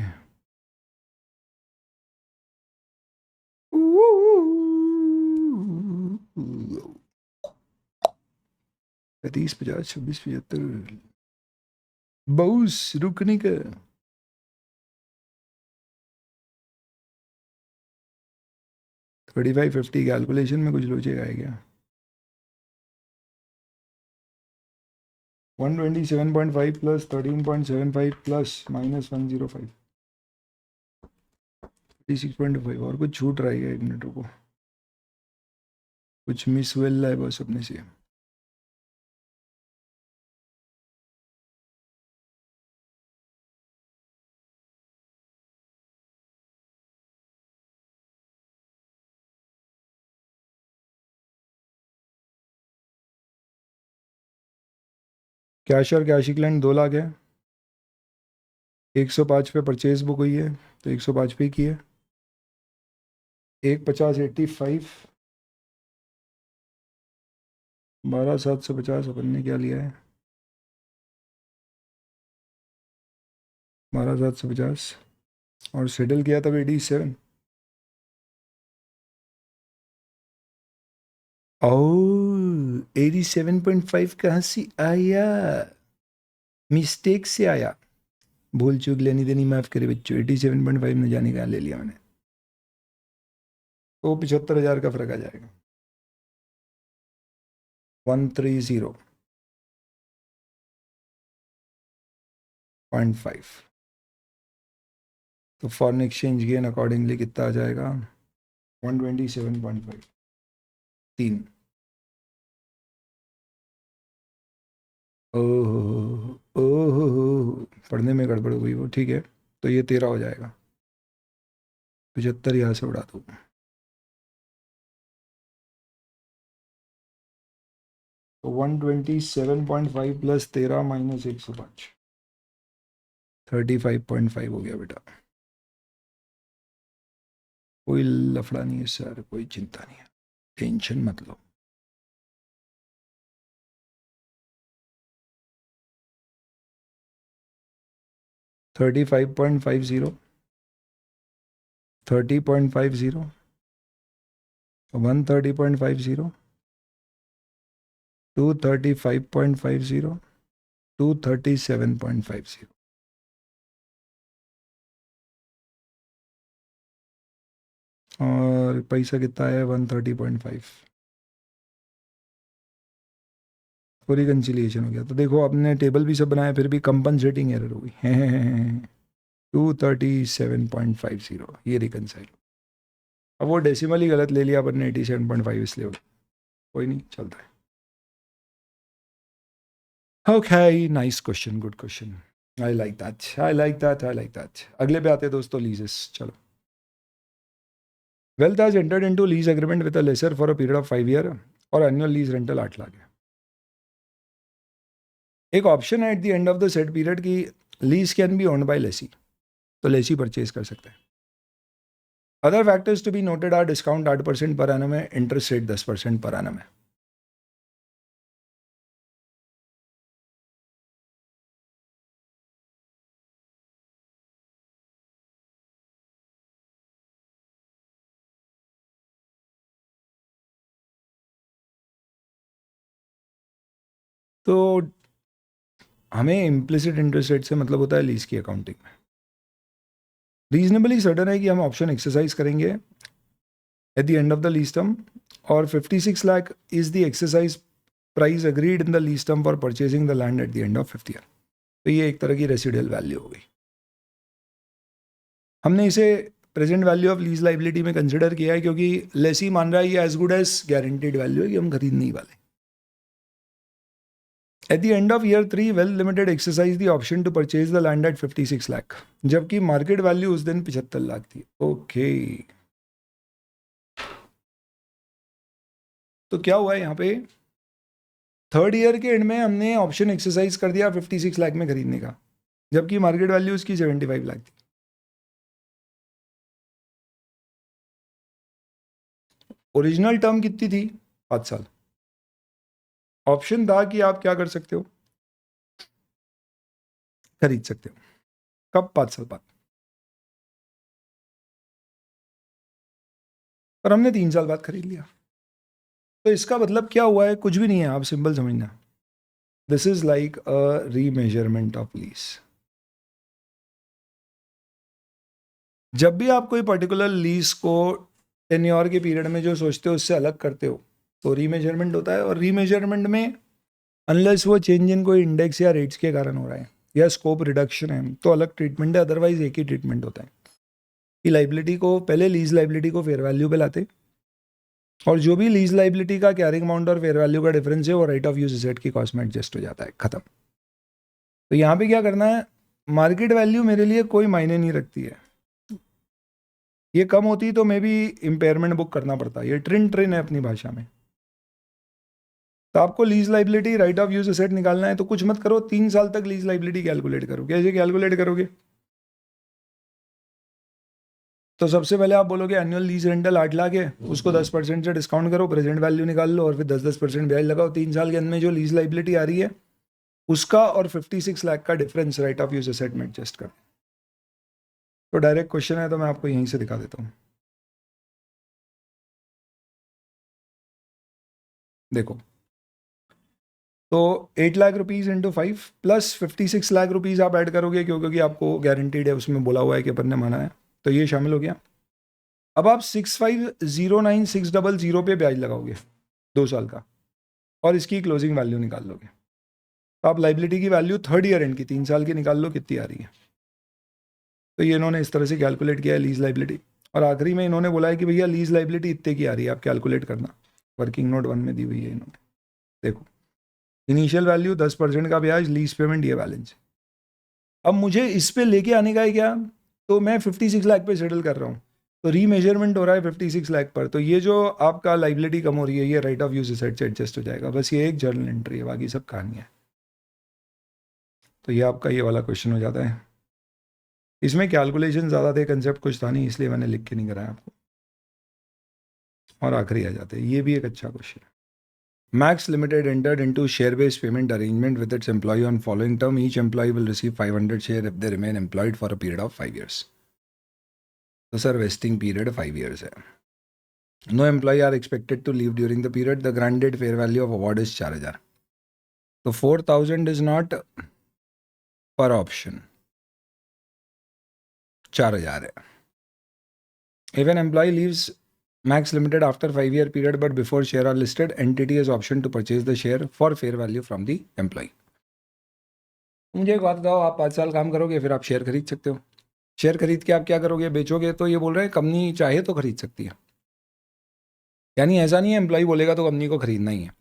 30, 50, 26, 75, बउस रुकने का। 35, 50 कैलकुलेशन में कुछ लोचेगा है क्या। 127.5 प्लस 13.75 प्लस -105, 36.5, और कुछ छूट रहा है, 1 मिनट रुको, कुछ मिस हुआ है बस अपने से। कैश और कैश इक्विवेलेंट 2 लाख है, 105 पे परचेज बुक हुई है तो 105 पे की है। 150.85, 12,750 अपन ने क्या लिया है, 12,750, और सेटल किया तब 87। ओ 87.5 कहाँ से आया, मिस्टेक से आया, भूल चूक लेनी देनी माफ करे बच्चों। 87.5 ने जाने कहाँ ले लिया मैंने, तो 75,000 का फर्क आ जाएगा। 130.5, तो फॉरेन एक्सचेंज गेन अकॉर्डिंगली कितना आ जाएगा, 127.5, 3। ओहो ओहो, पढ़ने में गड़बड़ हो गई वो, ठीक है, तो ये 13 हो जाएगा, 75 यहाँ से उड़ा दो। तो 127.5 प्लस 13 माइनस 105, 35.5 हो गया बेटा। कोई लफड़ा नहीं है सर, कोई चिंता नहीं है, टेंशन मत लो। Thirty five point five zero, 30.50, 130.50, 235.50, 237.50, और पैसा कितना है, 130.5। पूरी कंसिलिएशन हो गया। तो देखो आपने टेबल भी सब बनाया, फिर भी कंपनसेटिंग एरर हुई। 237.50, ये रिकनसाइल। अब वो डेसिमल ही गलत ले लिया अपन ने, 87.5 इसलिए हो गया, कोई नहीं, चलता है। Okay, nice question, good question, I like that, I like that, I like that. अगले पे आते हैं दोस्तों, लीजेस। चलो, wealth has entered into lease agreement with a lessor for a period of 5 year और एनुअल लीज रेंटल 8 लाख है। एक option है at the end of the set period की lease can be owned by lessee, तो lessee purchase कर सकते हैं। Other factors to be noted are discount 8% per annum है, इंटरेस्ट रेट 10% पर एनम है। तो हमें इम्प्लिसिट इंटरेस्ट रेट से मतलब होता है लीज की अकाउंटिंग में। रीजनेबली सर्टन है कि हम ऑप्शन एक्सरसाइज करेंगे eight the end of the lease term, और 56 lakh is the exercise price agreed in the lease term for purchasing the land at the end of 5th year. तो ये एक तरह की रेसिडुअल वैल्यू हो गई। हमने इसे present value of lease liability में कंसिडर किया है क्योंकि लेसी मान रहा है ये as good as guaranteed value है कि हम खरीदने ही वाले। At the end of year 3, Well Limited exercised the option to purchase the land at 56 lakh, जबकि मार्केट वैल्यू उस दिन 75 लाख थी। ओके, तो क्या हुआ यहाँ पे, थर्ड ईयर के एंड में हमने ऑप्शन एक्सरसाइज कर दिया 56 लाख में खरीदने का, जबकि मार्केट वैल्यू उसकी 75 लाख थी। ओरिजिनल टर्म कितनी थी, 5 साल। ऑप्शन था कि आप क्या कर सकते हो, खरीद सकते हो। कब, 5 साल बाद। और हमने 3 साल बाद खरीद लिया। तो इसका मतलब क्या हुआ है, कुछ भी नहीं है, आप सिंपल समझना। This is like a remeasurement of lease. जब भी आप कोई पर्टिकुलर लीज को टेन्योर के पीरियड में जो सोचते हो उससे अलग करते हो तो रीमेजरमेंट होता है। और रीमेजरमेंट में अनलेस वो चेंज इन कोई इंडेक्स या रेट्स के कारण हो रहा है या स्कोप रिडक्शन है तो अलग ट्रीटमेंट है, अदरवाइज एक ही ट्रीटमेंट होता है कि लाइबिलिटी को पहले लीज लाइबिलिटी को फेयर वैल्यू पे लाते, और जो भी लीज लाइबिलिटी का कैरिंग अमाउंट और फेयर वैल्यू का डिफरेंस है वो राइट ऑफ यूज एसेट की कॉस्ट में एडजस्ट हो जाता है, खत्म। तो यहाँ पे क्या करना है, मार्केट वैल्यू मेरे लिए कोई मायने नहीं रखती है, ये कम होती तो मे भी इम्पेयरमेंट बुक करना पड़ता, ये ट्रिन है अपनी भाषा में। तो आपको lease liability right of use asset निकालना है तो कुछ मत करो, 3 साल तक लीज लाइबिलिटी कैलकुलेट करो। कैसे कैलकुलेट करोगे, तो सबसे पहले आप बोलोगे एनुअल लीज रेंटल 8 लाख है, उसको 10% से डिस्काउंट करो, प्रेजेंट वैल्यू निकाल लो और फिर 10% ब्याज लगाओ। 3 साल के अंदर में जो लीज लाइबिलिटी आ रही है उसका और 56 लाख का difference right of use asset में एडजस्ट कर। तो डायरेक्ट क्वेश्चन है तो मैं आपको यहीं से दिखा देता हूँ। देखो, तो 8 lakh rupees into 5 plus 56 lakh rupees आप ऐड करोगे क्योंकि आपको गारंटीड है, उसमें बोला हुआ है कि अपन ने माना है, तो ये शामिल हो गया। अब आप 6509,600 पे ब्याज लगाओगे 2 साल का और इसकी क्लोजिंग वैल्यू निकाल लोगे। तो आप लाइबिलिटी की वैल्यू थर्ड ईयर एंड की 3 साल की निकाल लो कितनी आ रही है। तो ये इन्होंने इस तरह से कैलकुलेट किया है लीज लाइबिलिटी, और आखिरी में इन्होंने बोला है कि भैया लीज लाइबिलिटी इतने की आ रही है, आप कैलकुलेट करना। वर्किंग नोट 1 में दी हुई है इन्होंने। देखो, इनिशियल वैल्यू 10% का ब्याज, लीज पेमेंट, ये बैलेंस। अब मुझे इस पे लेके आने का है क्या, तो मैं 56 लाख पे सेटल कर रहा हूँ, तो रीमेजरमेंट हो रहा है 56 लाख पर, तो ये जो आपका लाइबिलिटी कम हो रही है ये राइट ऑफ यूज एसेट से एडजस्ट हो जाएगा। बस ये एक जर्नल एंट्री है, बाकी सब कहानी है। तो ये आपका ये वाला क्वेश्चन हो जाता है। इसमें कैलकुलेशन ज़्यादा थे, कंसेप्ट कुछ था नहीं, इसलिए मैंने लिख के नहीं कराया आपको। और आखिरी आ जाते हैं, ये भी एक अच्छा क्वेश्चन है। Max Limited entered into share-based payment arrangement with its employee on following term. Each employee will receive 500 share if they remain employed for a period of 5 years. तो सर वेस्टिंग पीरियड 5 years है। No employee are expected to leave during the period. The granted fair value of award is 4,000. तो 4,000 is not per option, 4,000 है। If an employee leaves Max Limited after 5-year period but before share are listed, entity has option to purchase the share for fair value from the employee. मुझे एक बात बताओ, आप 5 साल काम करोगे फिर आप शेयर खरीद सकते हो। शेयर खरीद के आप क्या करोगे, बेचोगे। तो ये बोल रहे हैं कंपनी चाहे तो खरीद सकती है, यानी ऐसा नहीं है एम्प्लॉय बोलेगा तो कंपनी को खरीदना ही है।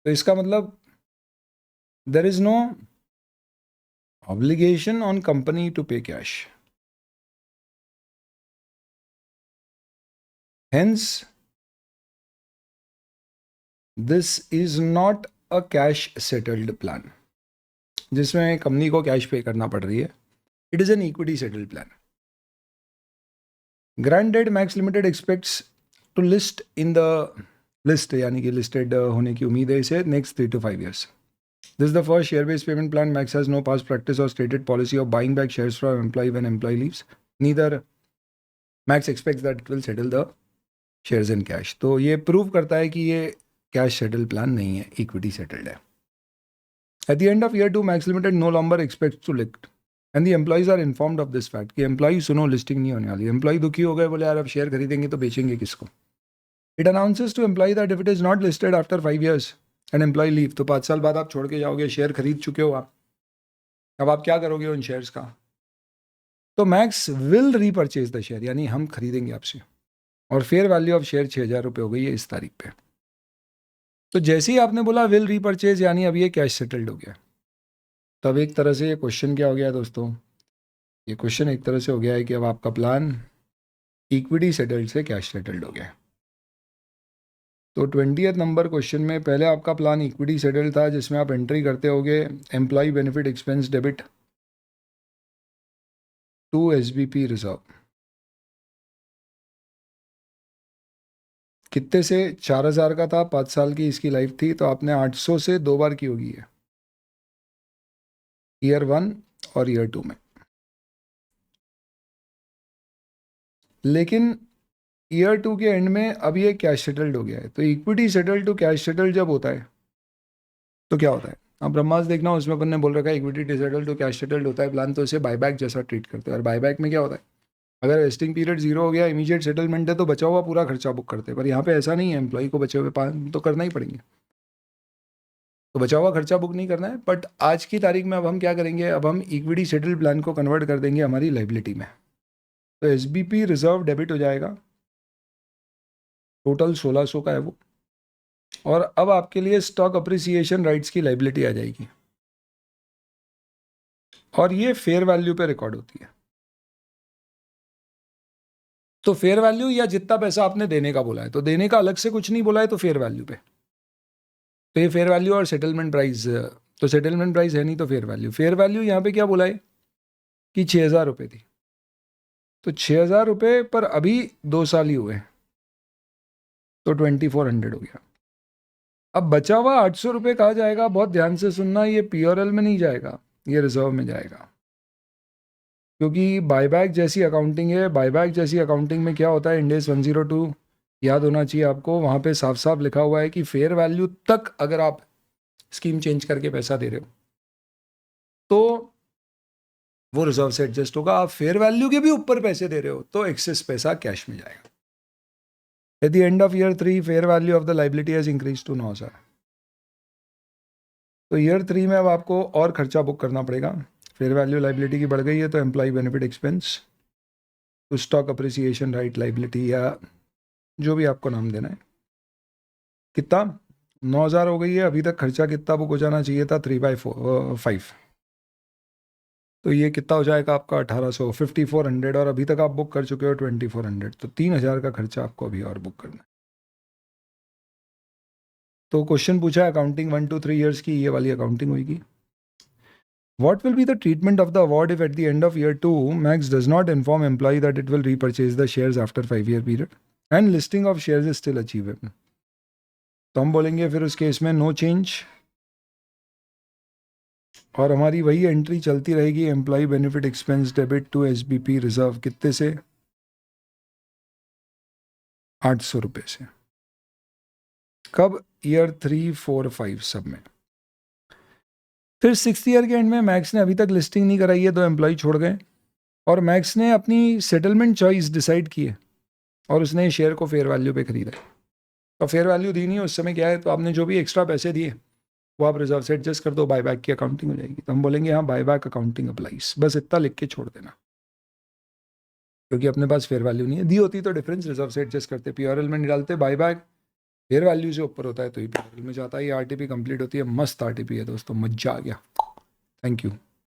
तो इसका मतलब there is no obligation on company to pay cash. Hence, this is not a cash settled plan जिसमें कंपनी को कैश पे करना पड़ रही है. It is an equity settled plan. Granddad Max Limited expects to list in the list, यानी कि listed होने की उम्मीद है इसे next 3 to 5 years. This is the first share-based payment plan. Max has no past practice or stated policy of buying back shares from employee when employee leaves. Neither Max expects that it will settle the shares in cash. तो ये prove करता है कि ये cash settle plan नहीं है, equity settled है. At the end of year 2, Max Limited no longer expects to list. And the employees are informed of this fact कि employees सुनो लिस्टिंग नहीं होने वाली. एम्प्लॉय दुखी हो गए, बोले यार अब शेयर खरीदेंगे तो बेचेंगे किसको. It announces to employee that if it is not listed after 5 years and employee leave, तो 5 साल बाद आप छोड़ के जाओगे, शेयर खरीद चुके हो आप, अब आप क्या करोगे उन शेयर्स का. तो max will repurchase the share, यानी हम खरीदेंगे आपसे, और फेयर वैल्यू ऑफ शेयर 6,000 रुपये हो गई है इस तारीख पे. तो जैसे ही आपने बोला विल रीपरचेज, यानी अब ये कैश सेटल्ड हो गया. तो अब एक तरह से ये क्वेश्चन क्या हो गया दोस्तों, ये क्वेश्चन एक तरह से हो गया है कि अब आपका प्लान इक्विटी सेटल्ड से कैश सेटल्ड हो गया. तो 20th नंबर क्वेश्चन में पहले आपका प्लान इक्विटी सेटल्ड था जिसमें आप एंट्री करते होगे employee benefit expense debit to SBP reserve. कितने से 4,000 का था, 5 साल की इसकी लाइफ थी, तो आपने 800 से 2 बार की होगी है, ईयर 1 और ईयर 2 में. लेकिन ईयर 2 के एंड में अब ये कैश सेटल्ड हो गया है. तो equity settled to cash settled जब होता है तो क्या होता है, आप ब्रह्मास देखना, उसमें अपन ने बोल रखा है equity settled to cash settled होता है प्लान, तो इसे बायबैक जैसा ट्रीट करते हैं. और बायबैक में क्या होता है, अगर वेस्टिंग पीरियड 0 हो गया, इमीडिएट सेटलमेंट है, तो बचा हुआ पूरा खर्चा बुक करते हैं. पर यहाँ पे ऐसा नहीं है, एम्प्लॉय को बचे हुए 5 तो करना ही पड़ेंगे, तो बचा हुआ खर्चा बुक नहीं करना है. बट आज की तारीख में अब हम क्या करेंगे, अब हम इक्विटी सेटल्ड प्लान को कन्वर्ट कर देंगे हमारी लाइबिलिटी में. तो एसबीपी रिजर्व डेबिट हो जाएगा, टोटल 1,600 का है वो. और अब आपके लिए स्टॉक अप्रिसिएशन राइट्स की लाइबिलिटी आ जाएगी, और ये फेयर वैल्यू पे रिकॉर्ड होती है. तो फेयर वैल्यू या जितना पैसा आपने देने का बोला है, तो देने का अलग से कुछ नहीं बोला है, तो फेयर वैल्यू पे. तो ये फेयर वैल्यू और सेटलमेंट प्राइस, तो सेटलमेंट प्राइस है नहीं तो फेयर वैल्यू. फेयर वैल्यू यहाँ पे क्या बोला है कि 6,000 रुपये थी, तो 6,000 रुपये पर अभी 2 साल ही हुए, तो 2,400 हो गया. अब बचा हुआ 800 रुपये कहाँ जाएगा, बहुत ध्यान से सुनना, ये पीआरएल में नहीं जाएगा, ये रिजर्व में जाएगा. क्योंकि बायबैक जैसी अकाउंटिंग है. बायबैक जैसी अकाउंटिंग में क्या होता है, इंडेस 102 याद होना चाहिए आपको, वहाँ पे साफ साफ लिखा हुआ है कि फेयर वैल्यू तक अगर आप स्कीम चेंज करके पैसा दे रहे हो तो वो रिजर्व से एडजस्ट होगा. आप फेयर वैल्यू के भी ऊपर पैसे दे रहे हो तो एक्सेस पैसा कैश में जाएगा. At the end of year 3 fair value of the liability has increase to 9,000. तो ईयर 3 में अब आपको और खर्चा बुक करना पड़ेगा. फेयर वैल्यू लाइबिलिटी की बढ़ गई है, तो employee benefit expense to stock appreciation right liability, या जो भी आपको नाम देना है, कितना 9,000 हो गई है. अभी तक खर्चा कितना बुक हो जाना चाहिए था, 3/5. तो ये कितना हो जाएगा आपका 1,800, 5,400, और अभी तक आप बुक कर चुके हो 2,400, तो 3,000 का खर्चा आपको अभी और बुक करना है. तो क्वेश्चन पूछा है अकाउंटिंग 1 to 3 ईयर्स की, ये वाली अकाउंटिंग होगी. What will be the treatment of the award if at the end of year 2 Max does not inform employee that it will repurchase the shares after 5-year period and listing of shares is still achievable? तो हम बोलेंगे फिर उस case में no change, और हमारी वही entry चलती रहेगी, employee benefit expense debit to SBP reserve, कितने से, 800 रुपये से. कब, ईयर 3, 4, 5 सब में. फिर 6th ईयर के एंड में मैक्स ने अभी तक लिस्टिंग नहीं कराई है, 2 एम्प्लॉय छोड़ गए, और मैक्स ने अपनी सेटलमेंट चॉइस डिसाइड की है, और उसने शेयर को फेयर वैल्यू पे खरीदा है. तो फेयर वैल्यू दी नहीं है उस समय, क्या है, तो आपने जो भी एक्स्ट्रा पैसे दिए वो आप रिजर्व से एडजस्ट कर दो, बायबैक की अकाउंटिंग हो जाएगी. तो हम बोलेंगे हाँ बायबैक अकाउंटिंग अप्लाइज, बस इतना लिख के छोड़ देना, क्योंकि अपने पास फेयर वैल्यू नहीं है. दी होती तो डिफरेंस रिजर्व से एडजस्ट करते, पीआरएल में नहीं डालते, बायबैक फेयर वैल्यू से ऊपर होता है तो ही पैरेलल में जाता है। ये आरटीपी कंप्लीट होती है, मस्त आरटीपी है दोस्तों, मजा आ गया। Thank you.